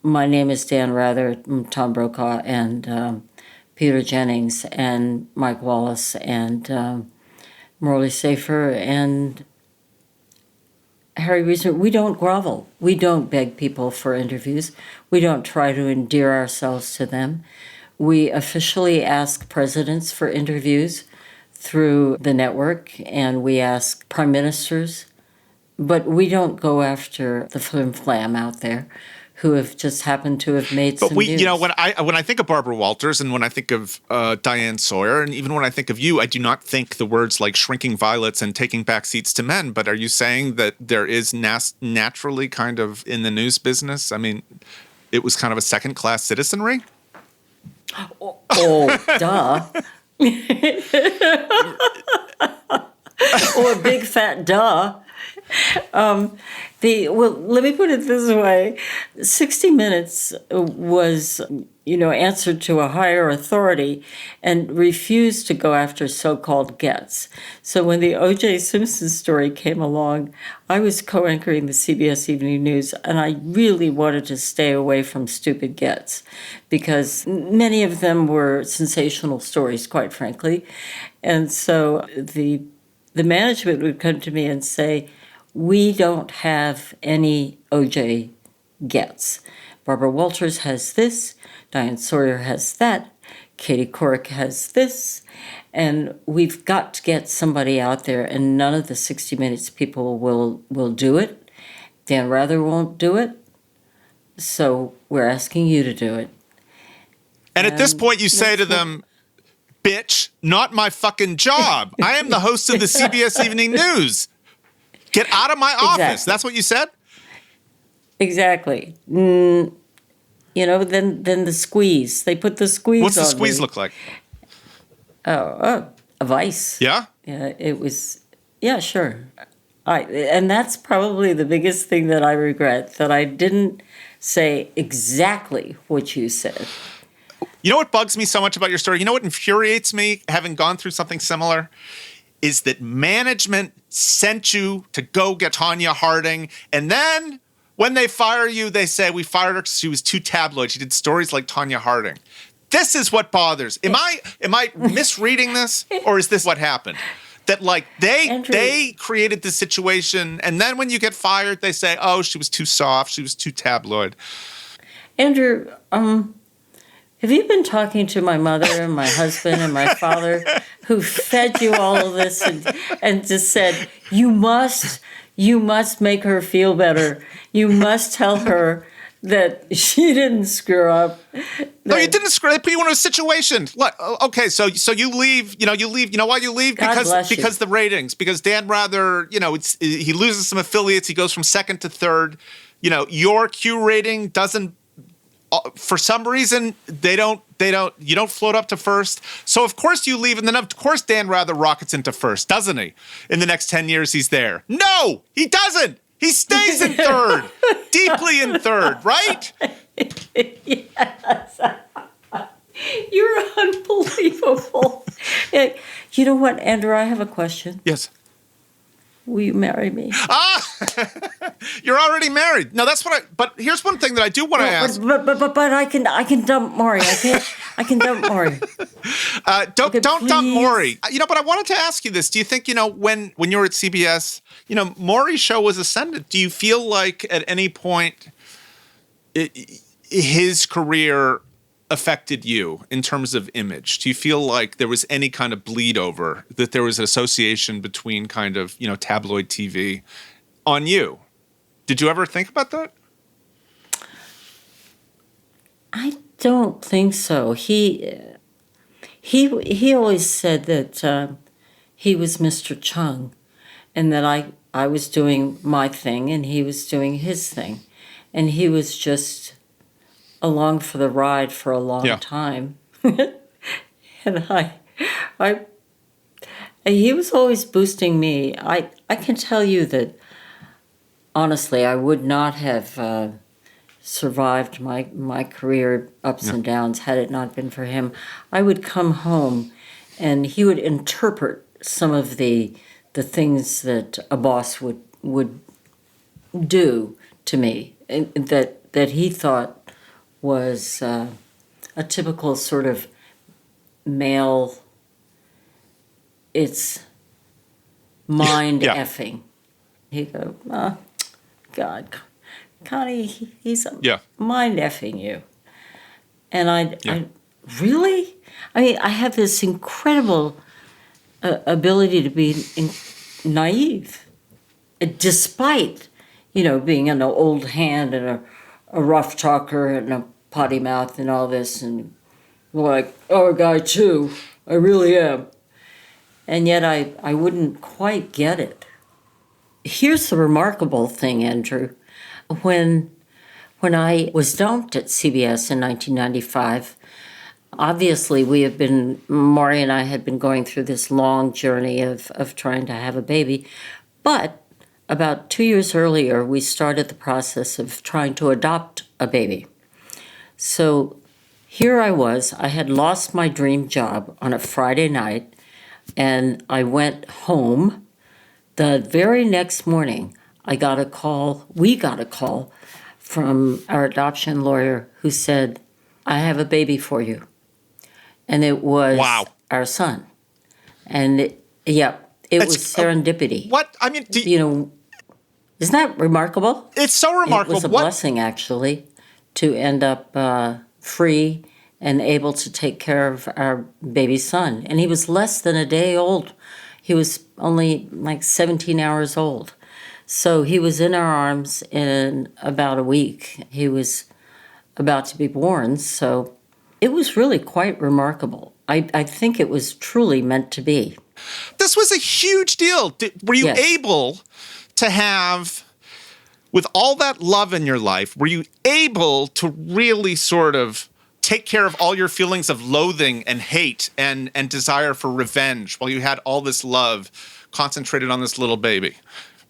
My name is Dan Rather, Tom Brokaw, and Peter Jennings, and Mike Wallace, and Morley Safer, and Harry Reason. We don't grovel. We don't beg people for interviews. We don't try to endear ourselves to them. We officially ask presidents for interviews through the network, and we ask prime ministers, but we don't go after the flim-flam out there who have just happened to have made some news. When I think of Barbara Walters and when I think of Diane Sawyer, and even when I think of you, I do not think the words like shrinking violets and taking back seats to men. But are you saying that there is naturally kind of in the news business? I mean, it was kind of a second-class citizenry? Oh, duh. Or a big fat duh. Let me put it this way. 60 Minutes was, answered to a higher authority and refused to go after so-called Gets. So when the O.J. Simpson story came along, I was co-anchoring the CBS Evening News, and I really wanted to stay away from stupid Gets because many of them were sensational stories, quite frankly. And so the management would come to me and say, we don't have any OJ Gets. Barbara Walters has this, Diane Sawyer has that, Katie Couric has this, and we've got to get somebody out there, and none of the 60 Minutes people will do it. Dan Rather won't do it, so we're asking you to do it. And at this point you say to them, bitch, not my fucking job. I am the host of the CBS Evening News. Get out of my office. Exactly. That's what you said? Exactly. Then the squeeze. They put the squeeze on. What's the squeeze look like? A vice. Yeah? Yeah, it was. Yeah, sure. And that's probably the biggest thing that I regret, that I didn't say exactly what you said. You know what bugs me so much about your story? You know what infuriates me, having gone through something similar? Is that management sent you to go get Tanya Harding, and then when they fire you, they say, we fired her because she was too tabloid. She did stories like Tanya Harding. This is what bothers. Am I misreading this, or is this what happened? That like they created the situation, and then when you get fired, they say, oh, she was too soft, she was too tabloid. Andrew, have you been talking to my mother and my husband and my father who fed you all of this and just said, you must make her feel better. You must tell her that she didn't screw up. No, you didn't screw up. They put you in a situation. Okay, so you leave. You leave. You know why you leave? Because the ratings. Because Dan Rather, he loses some affiliates. He goes from second to third. Your Q rating doesn't. For some reason, you don't float up to first. So of course you leave, and then of course Dan Rather rockets into first, doesn't he? In the next 10 years, he's there. No, he doesn't. He stays in third, deeply in third, right? Yes. You're unbelievable. You know what, Andrew, I have a question. Yes. will you marry me? You're already married. No, that's what but here's one thing that I do want to ask. But I can dump Maury. I can dump Maury. Don't dump please. Maury. But I wanted to ask you this. Do you think, when you were at CBS, Maury's show was ascendant. Do you feel like at any point his career affected you in terms of image? Do you feel like there was any kind of bleed over, that there was an association between kind of, tabloid TV on you? Did you ever think about that? I don't think so. He always said that he was Mr. Chung, and that I was doing my thing and he was doing his thing, and he was just along for the ride for a long time. And he was always boosting me. I can tell you that, honestly, I would not have survived my career ups and downs had it not been for him. I would come home and he would interpret some of the things that a boss would do to me, and that he thought was a typical sort of male, it's mind effing. He'd go, oh, God, Connie, he's mind effing you. And I really? I mean, I have this incredible ability to be naive, despite, being an old hand and a rough talker and a potty mouth and all this, and like, oh, a guy too, I really am. And yet I wouldn't quite get it. Here's the remarkable thing, Andrew. When I was dumped at CBS in 1995, obviously Maury and I had been going through this long journey of trying to have a baby, but about 2 years earlier, we started the process of trying to adopt a baby. So here I was. I had lost my dream job on a Friday night, and I went home. The very next morning, we got a call from our adoption lawyer who said, I have a baby for you. And it was our son. And it was serendipity. What? I mean, isn't that remarkable? It's so remarkable. It was a blessing, actually, to end up free and able to take care of our baby son. And he was less than a day old. He was only like 17 hours old. So he was in our arms in about a week. He was about to be born. So it was really quite remarkable. I think it was truly meant to be. This was a huge deal. Were you able to have, with all that love in your life, were you able to really sort of take care of all your feelings of loathing and hate and desire for revenge while you had all this love concentrated on this little baby?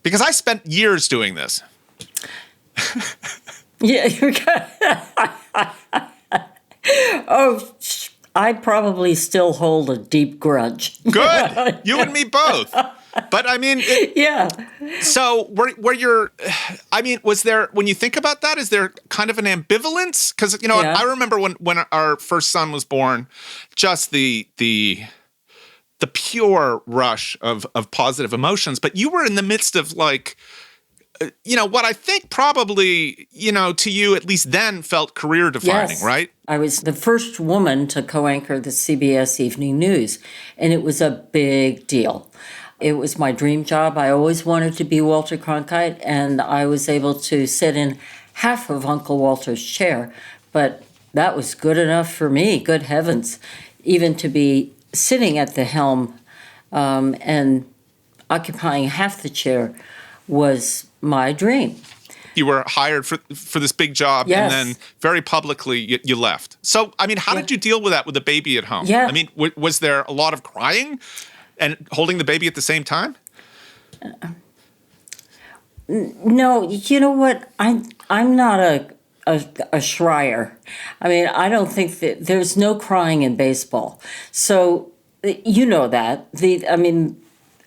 Because I spent years doing this. Yeah, you're Oh, I probably still hold a deep grudge. Good. You and me both. But I mean, So was there, when you think about that, is there kind of an ambivalence? Because, I remember when our first son was born, just the pure rush of positive emotions. But you were in the midst of what I think probably, to you at least then felt career defining, right? I was the first woman to co-anchor the CBS Evening News, and it was a big deal. It was my dream job. I always wanted to be Walter Cronkite, and I was able to sit in half of Uncle Walter's chair, but that was good enough for me, good heavens, even to be sitting at the helm and occupying half the chair was my dream. You were hired for this big job, and then very publicly you left. So, I mean, how did you deal with that with the baby at home? Yeah. I mean, was there a lot of crying and holding the baby at the same time? No, you know what? I'm not a shrier. I mean, I don't think that there's no crying in baseball. So, you know that.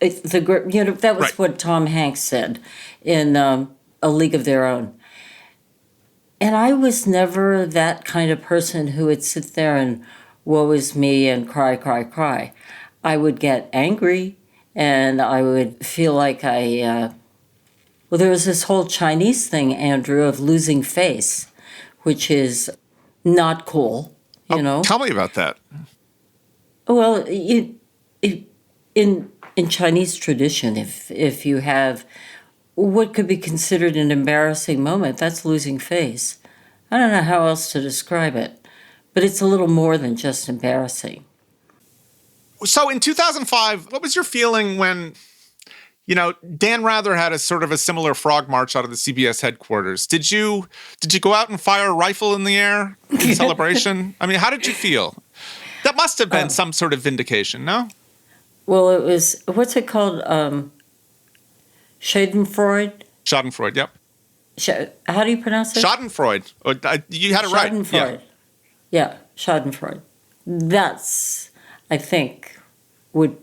That was Right. what Tom Hanks said in A League of Their Own. And I was never that kind of person who would sit there and woe is me and cry, cry, cry. I would get angry and I would feel like well, there was this whole Chinese thing, Andrew, of losing face, which is not cool, you know? Tell me about that. Well, in Chinese tradition, if you have what could be considered an embarrassing moment, that's losing face. I don't know how else to describe it, but it's a little more than just embarrassing. So in 2005, what was your feeling when, Dan Rather had a sort of a similar frog march out of the CBS headquarters? Did you go out and fire a rifle in the air in celebration? I mean, how did you feel? That must have been some sort of vindication, no? Well, it was, what's it called? Schadenfreude? Schadenfreude, yep. How do you pronounce it? Schadenfreude. You had it right. Schadenfreude. Yeah, Schadenfreude. That's, I think, would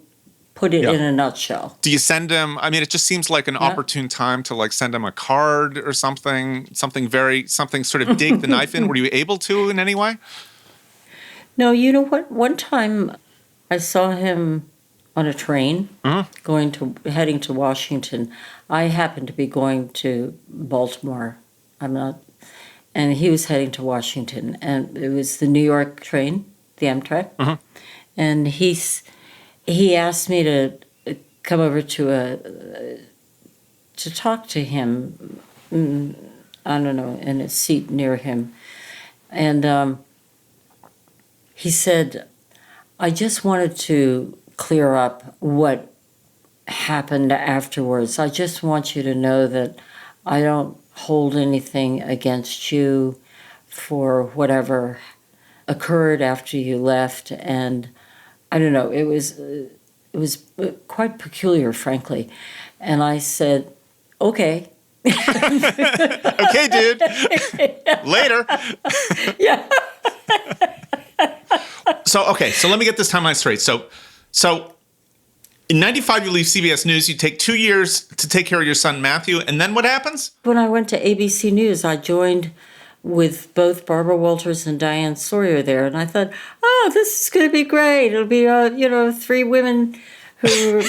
put it in a nutshell. Do you send him? I mean, it just seems like an opportune time to send him a card or something sort of dig the knife in. Were you able to in any way? No, you know what? One time I saw him on a train heading to Washington. I happened to be going to Baltimore. And he was heading to Washington, and it was the New York train, the Amtrak. And he asked me to come over to talk to him. I don't know, in a seat near him, and he said, "I just wanted to clear up what happened afterwards. I just want you to know that I don't hold anything against you for whatever occurred after you left." And I don't know, it was quite peculiar, frankly. And I said, "Okay." Okay, dude. Later. Yeah. So let me get this timeline straight. So in 95, you leave CBS News. You take 2 years to take care of your son, Matthew. And then what happens? When I went to ABC News, I joined with both Barbara Walters and Diane Sawyer there. And I thought, oh, this is going to be great. It'll be, three women who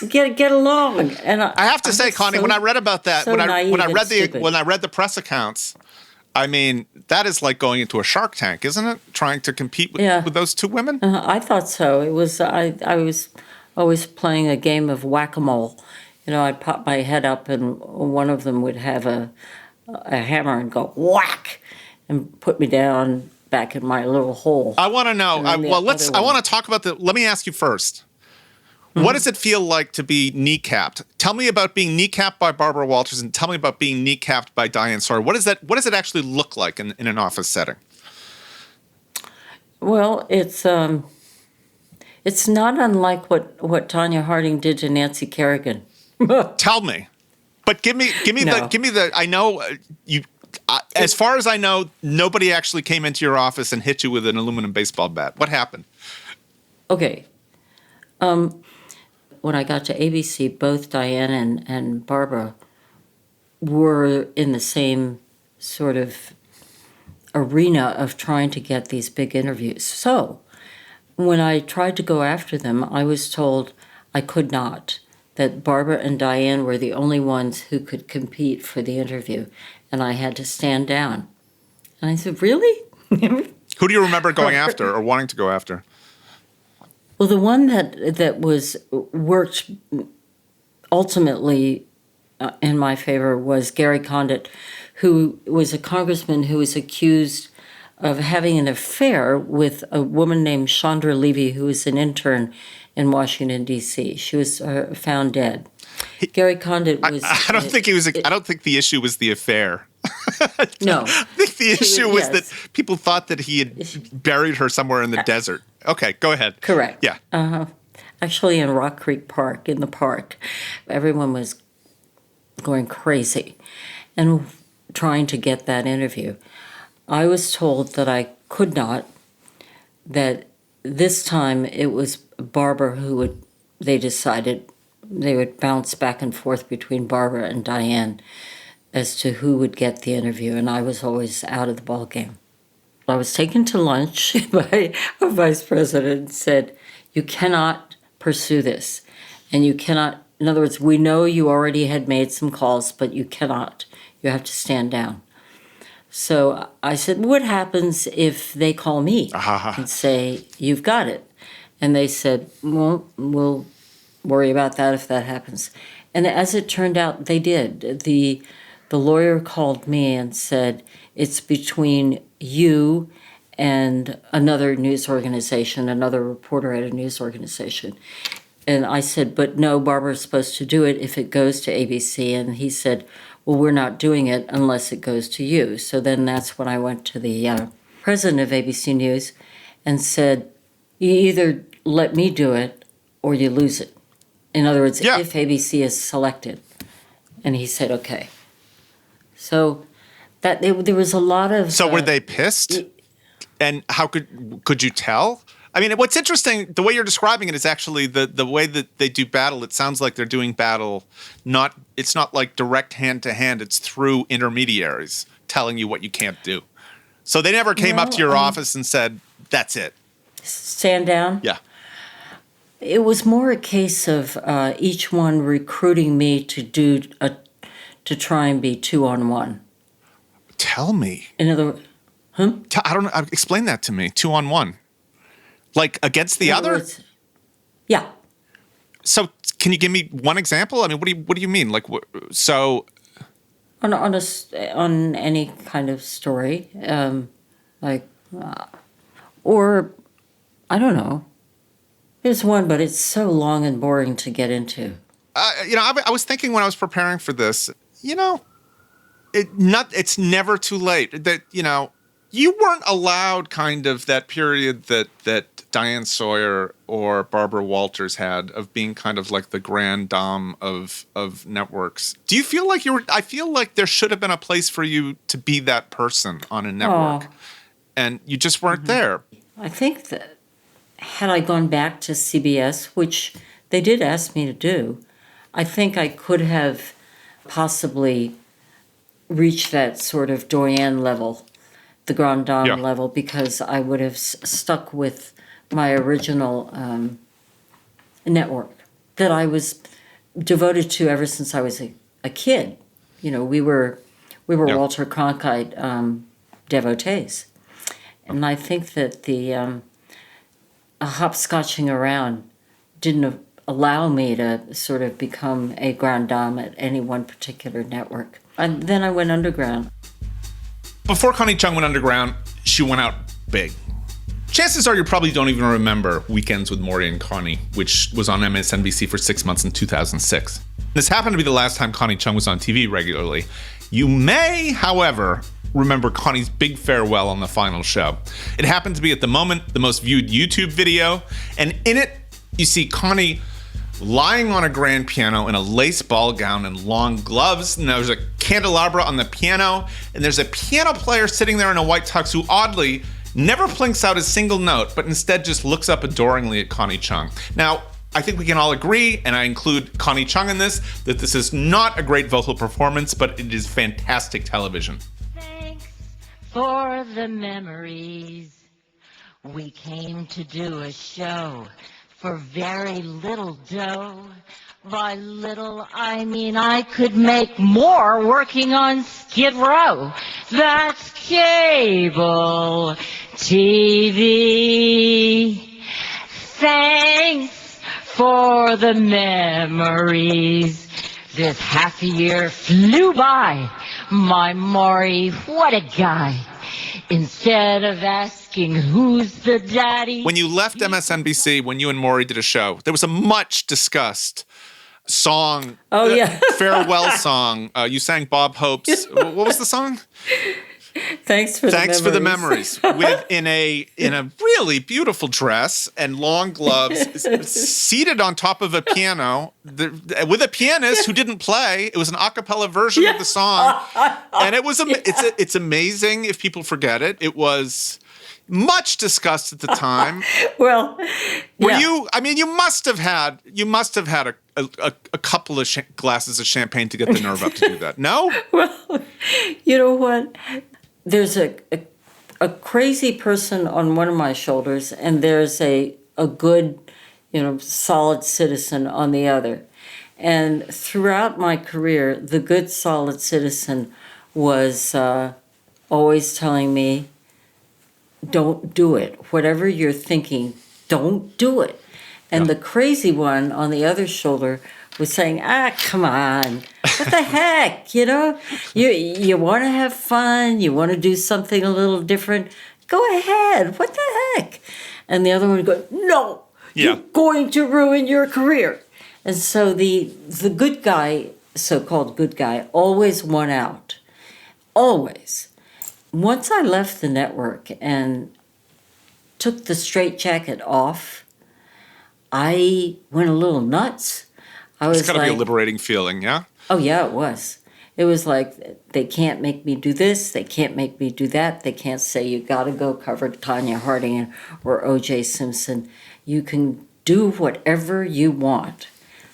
get along. And I have to say, Connie, when I read about that, when I read the press accounts, I mean, that is like going into a Shark Tank, isn't it? Trying to compete with those two women? I thought so. It was. I was always playing a game of whack-a-mole. I'd pop my head up, and one of them would have a hammer and go whack, and put me down back in my little hole. I want to know. I want to talk about let me ask you first. What does it feel like to be kneecapped? Tell me about being kneecapped by Barbara Walters, and tell me about being kneecapped by Diane Sawyer. What does it actually look like in an office setting? Well, it's not unlike what Tanya Harding did to Nancy Kerrigan. Tell me, but give me the. I know you. As far as I know, nobody actually came into your office and hit you with an aluminum baseball bat. What happened? Okay. When I got to ABC, both Diane and Barbara were in the same sort of arena of trying to get these big interviews. So when I tried to go after them, I was told I could not, that Barbara and Diane were the only ones who could compete for the interview, and I had to stand down. And I said, really? Who do you remember going after or wanting to go after? Well, the one that worked ultimately in my favor was Gary Condit, who was a congressman who was accused of having an affair with a woman named Chandra Levy, who was an intern in Washington, D.C. She was found dead. Gary Condit was. I don't think he was. I don't think the issue was the affair. No. I think the issue was that people thought that he had buried her somewhere in the desert. Okay, go ahead. Correct. Yeah. Actually, in Rock Creek Park, in the park, everyone was going crazy and trying to get that interview. I was told that I could not, that this time it was Barbara they decided they would bounce back and forth between Barbara and Diane as to who would get the interview, and I was always out of the ball game. I was taken to lunch by a vice president and said, "You cannot pursue this, and you cannot, in other words, we know you already had made some calls, but you cannot. You have to stand down." So I said, "What happens if they call me and say, you've got it?" And they said, "Well, we'll worry about that if that happens." And as it turned out, they did. The lawyer called me and said, "It's between you and another news organization, another reporter at a news organization." And I said, "But no, Barbara's supposed to do it if it goes to ABC." And he said, "Well, we're not doing it unless it goes to you." So then that's when I went to the president of ABC News and said, "You either let me do it or you lose it." In other words, if ABC is selected. And he said, "Okay." So that there was a lot of. So were they pissed? And how could you tell? I mean, what's interesting, the way you're describing it is actually the way that they do battle. It sounds like they're doing battle. It's not like direct hand to hand. It's through intermediaries telling you what you can't do. So they never came up to your office and said, "That's it. Stand down." Yeah. It was more a case of each one recruiting me to try and be 2-on-1. Tell me. In other words, I don't know. Explain that to me. 2-on-1. Like against the other? Yeah. So can you give me one example? I mean, what do you mean? Like, so on any kind of story, or I don't know. There's one, but it's so long and boring to get into. I was thinking when I was preparing for this, it's never too late. That, you weren't allowed kind of that period that Diane Sawyer or Barbara Walters had of being kind of like the grand dame of networks. Do you feel like I feel like there should have been a place for you to be that person on a network. And you just weren't there. I think that had I gone back to CBS, which they did ask me to do, I think I could have possibly reached that sort of doyen level, the grand dame level, because I would have stuck with my original network that I was devoted to ever since I was a kid. We were Walter Cronkite devotees. And I think that the hopscotching around didn't allow me to sort of become a grand dame at any one particular network. And then I went underground. Before Connie Chung went underground, she went out big. Chances are you probably don't even remember Weekends with Maury and Connie, which was on MSNBC for 6 months in 2006. This happened to be the last time Connie Chung was on TV regularly. You may, however, remember Connie's big farewell on the final show. It happened to be at the moment the most viewed YouTube video, and in it you see Connie lying on a grand piano in a lace ball gown and long gloves, and there's a candelabra on the piano, and there's a piano player sitting there in a white tux who oddly never blinks out a single note, but instead just looks up adoringly at Connie Chung. Now, I think we can all agree, and I include Connie Chung in this, that this is not a great vocal performance, but it is fantastic television. Thanks for the memories. We came to do a show for very little dough. By little, I mean I could make more working on Skid Row. That's cable TV. Thanks for the memories. This half a year flew by. My Maury, what a guy. Instead of asking who's the daddy. When you left MSNBC, when you and Maury did a show, there was a much discussed song. Oh, yeah. Farewell song. You sang Bob Hope's. What was the song? Thanks for the memories. in a really beautiful dress and long gloves, seated on top of a piano, with a pianist who didn't play. It was an a cappella version of the song, and it's amazing if people forget it. It was much discussed at the time. Well, were you? I mean, you must have had a couple of glasses of champagne to get the nerve up to do that. No? Well, you know what? There's a crazy person on one of my shoulders, and there's a good, solid citizen on the other. And throughout my career, the good, solid citizen was always telling me, don't do it. Whatever you're thinking, don't do it. And the crazy one on the other shoulder was saying, come on, what the heck, You want to have fun, you want to do something a little different, go ahead, what the heck? And the other one would go, no, you're going to ruin your career. And so the good guy, so-called good guy, always won out. Always. Once I left the network and took the straitjacket off, I went a little nuts. It's got to be a liberating feeling, yeah? Oh, yeah, it was. It was like, they can't make me do this, they can't make me do that, they can't say you got to go cover Tanya Harding or O.J. Simpson. You can do whatever you want.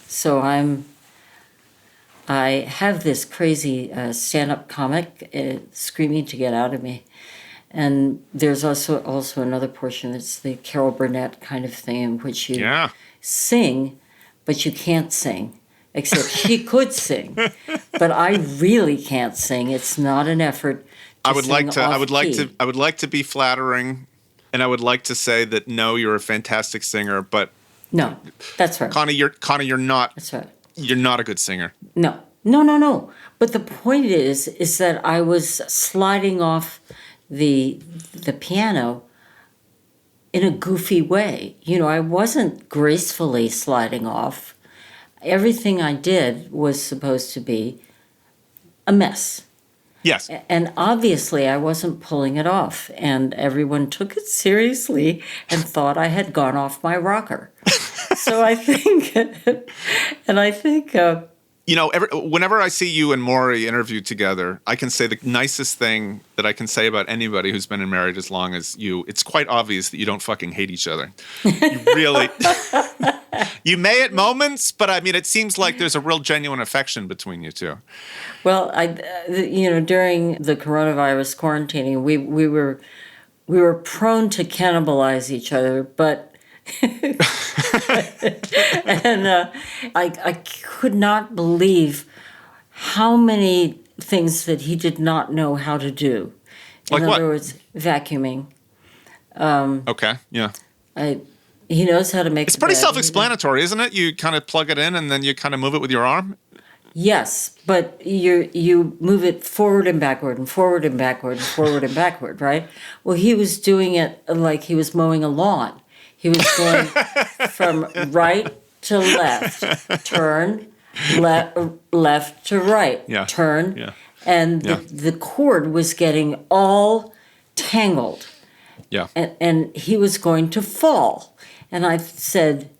So I have this crazy stand-up comic screaming to get out of me. And there's also another portion, it's the Carol Burnett kind of thing in which you sing, but you can't sing. Except she could sing, but I really can't sing. It's not an effort. I would like to be flattering, and I would like to say that no, you're a fantastic singer, but no, that's right. Connie, you're not. That's right. You're not a good singer. No. But the point is that I was sliding off the piano in a goofy way. I wasn't gracefully sliding off. Everything I did was supposed to be a mess. Yes. And obviously I wasn't pulling it off. And everyone took it seriously and thought I had gone off my rocker. So I think, whenever I see you and Maury interviewed together, I can say the nicest thing that I can say about anybody who's been in marriage as long as you. It's quite obvious that you don't fucking hate each other. You really. You may at moments, but I mean, it seems like there's a real genuine affection between you two. Well, during the coronavirus quarantining, we were prone to cannibalize each other, but. And I could not believe how many things that he did not know how to do. In other words, vacuuming. Okay, yeah. He knows how to make. It's pretty self-explanatory, isn't it? You kind of plug it in and then you kind of move it with your arm. Yes, but you move it forward and backward and forward and backward and forward and backward, right? Well, he was doing it like he was mowing a lawn. He was going from right to left, turn, left to right, turn, and the cord was getting all tangled. Yeah, and he was going to fall. And I said,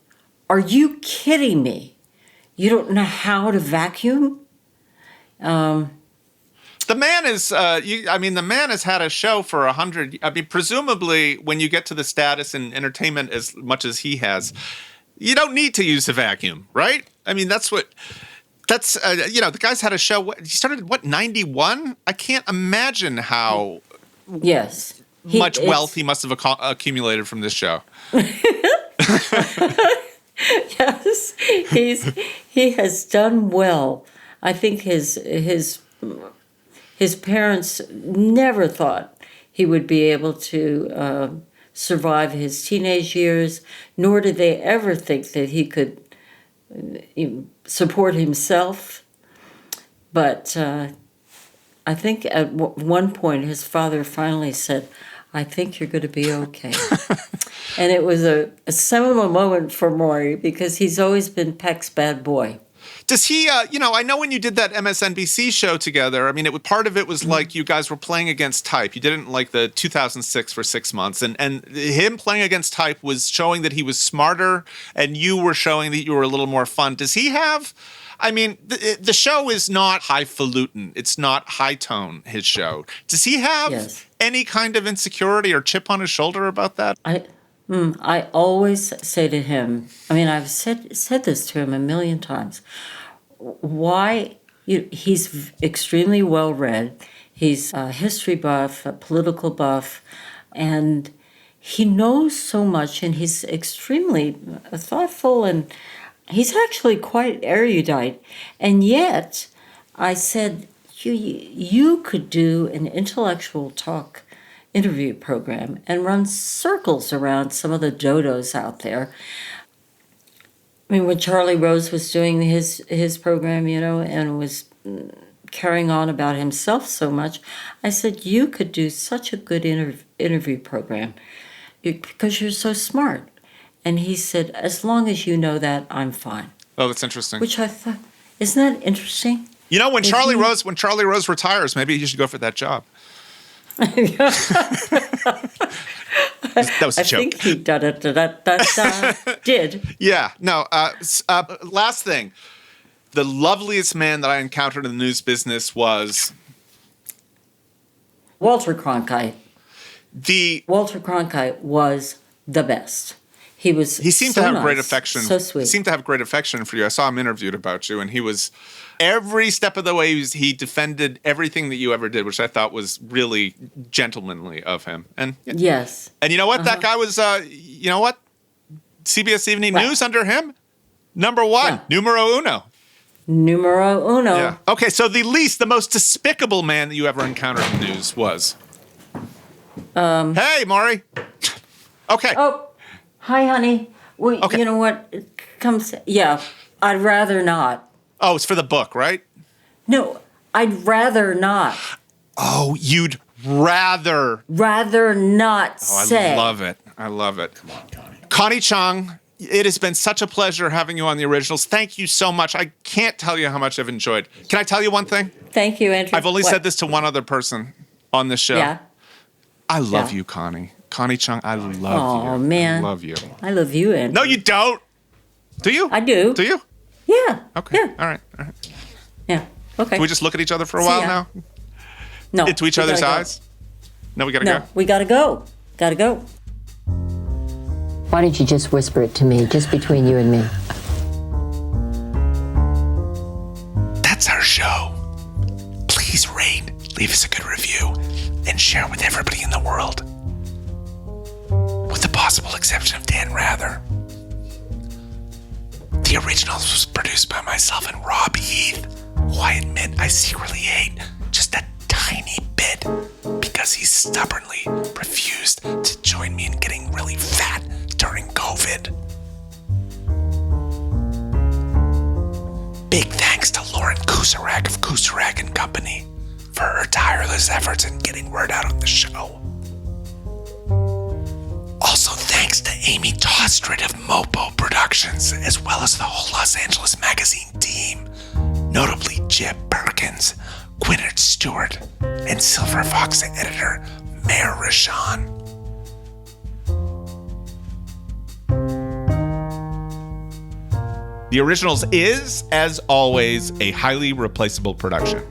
"Are you kidding me? You don't know how to vacuum?" The man is, the man has had a show for 100. I mean, presumably, when you get to the status in entertainment as much as he has, you don't need to use a vacuum, right? I mean, the guy's had a show. He started, 91? I can't imagine how much wealth he must have accumulated from this show. Yes, he has done well. I think his parents never thought he would be able to survive his teenage years, nor did they ever think that he could support himself. But I think at one point his father finally said, "I think you're going to be okay." And it was a seminal moment for Maury because he's always been Peck's bad boy. Does he, I know when you did that MSNBC show together, I mean, part of it was like you guys were playing against type. You didn't like the 2006 for 6 months. And him playing against type was showing that he was smarter and you were showing that you were a little more fun. Does he have, the show is not highfalutin. It's not high tone, his show. Does he have any kind of insecurity or chip on his shoulder about that? I always say to him, I mean, I've said this to him a million times. He's extremely well read. He's a history buff, a political buff, and he knows so much, and he's extremely thoughtful, and he's actually quite erudite. And yet, I said, you could do an intellectual talk interview program and run circles around some of the dodos out there. I mean, when Charlie Rose was doing his program, and was carrying on about himself so much, I said, you could do such a good interview program because you're so smart. And he said, as long as you know that, I'm fine. Oh, that's interesting. Which I thought, isn't that interesting? When Charlie Rose retires, maybe you should go for that job. That was a joke. I think he did. Yeah. No. Last thing. The loveliest man that I encountered in the news business was Walter Cronkite. Walter Cronkite was the best. He seemed so to have nice, great affection. So sweet. He seemed to have great affection for you. I saw him interviewed about you, and he was every step of the way. He defended everything that you ever did, which I thought was really gentlemanly of him. And yes. And you know what? That guy was. You know what? CBS Evening News under him, number one, numero uno. Numero uno. Yeah. Okay, so the most despicable man that you ever encountered in the news was. Hey, Maury. Okay. Oh, hi, honey. Well, okay. You know what? I'd rather not. Oh, it's for the book, right? No, I'd rather not. Oh, you'd rather. Rather not say. I love it. I love it. Come on, Connie. Connie Chung, it has been such a pleasure having you on the originals. Thank you so much. I can't tell you how much I've enjoyed. Can I tell you one thing? Thank you, Andrew. I've only said this to one other person on this show. Yeah. I love you, Connie. Connie Chung, I love you. Oh, man. I love you. I love you, Andrew. No, you don't. Do you? I do. Do you? Yeah. Okay. Yeah. All right. Yeah. Okay. Can we just look at each other for a while now? No. Into each other's eyes? No, we gotta go. We gotta go. Gotta go. Why don't you just whisper it to me, just between you and me? That's our show. Please rate, leave us a good review, and share with everybody in the world. With the possible exception of Dan Rather. The Originals was produced by myself and Rob Heath, who I admit I secretly hate just a tiny bit because he stubbornly refused to join me in getting really fat during COVID. Big thanks to Lauren Kusarak of Kusarak & Company for her tireless efforts in getting word out on the show. Also thanks to Amy Tostred of Mopo Productions, as well as the whole Los Angeles Magazine team, notably Jeb Perkins, Gwyneth Stewart, and Silver Fox editor Mayor Rashan. The Originals is, as always, a highly replaceable production.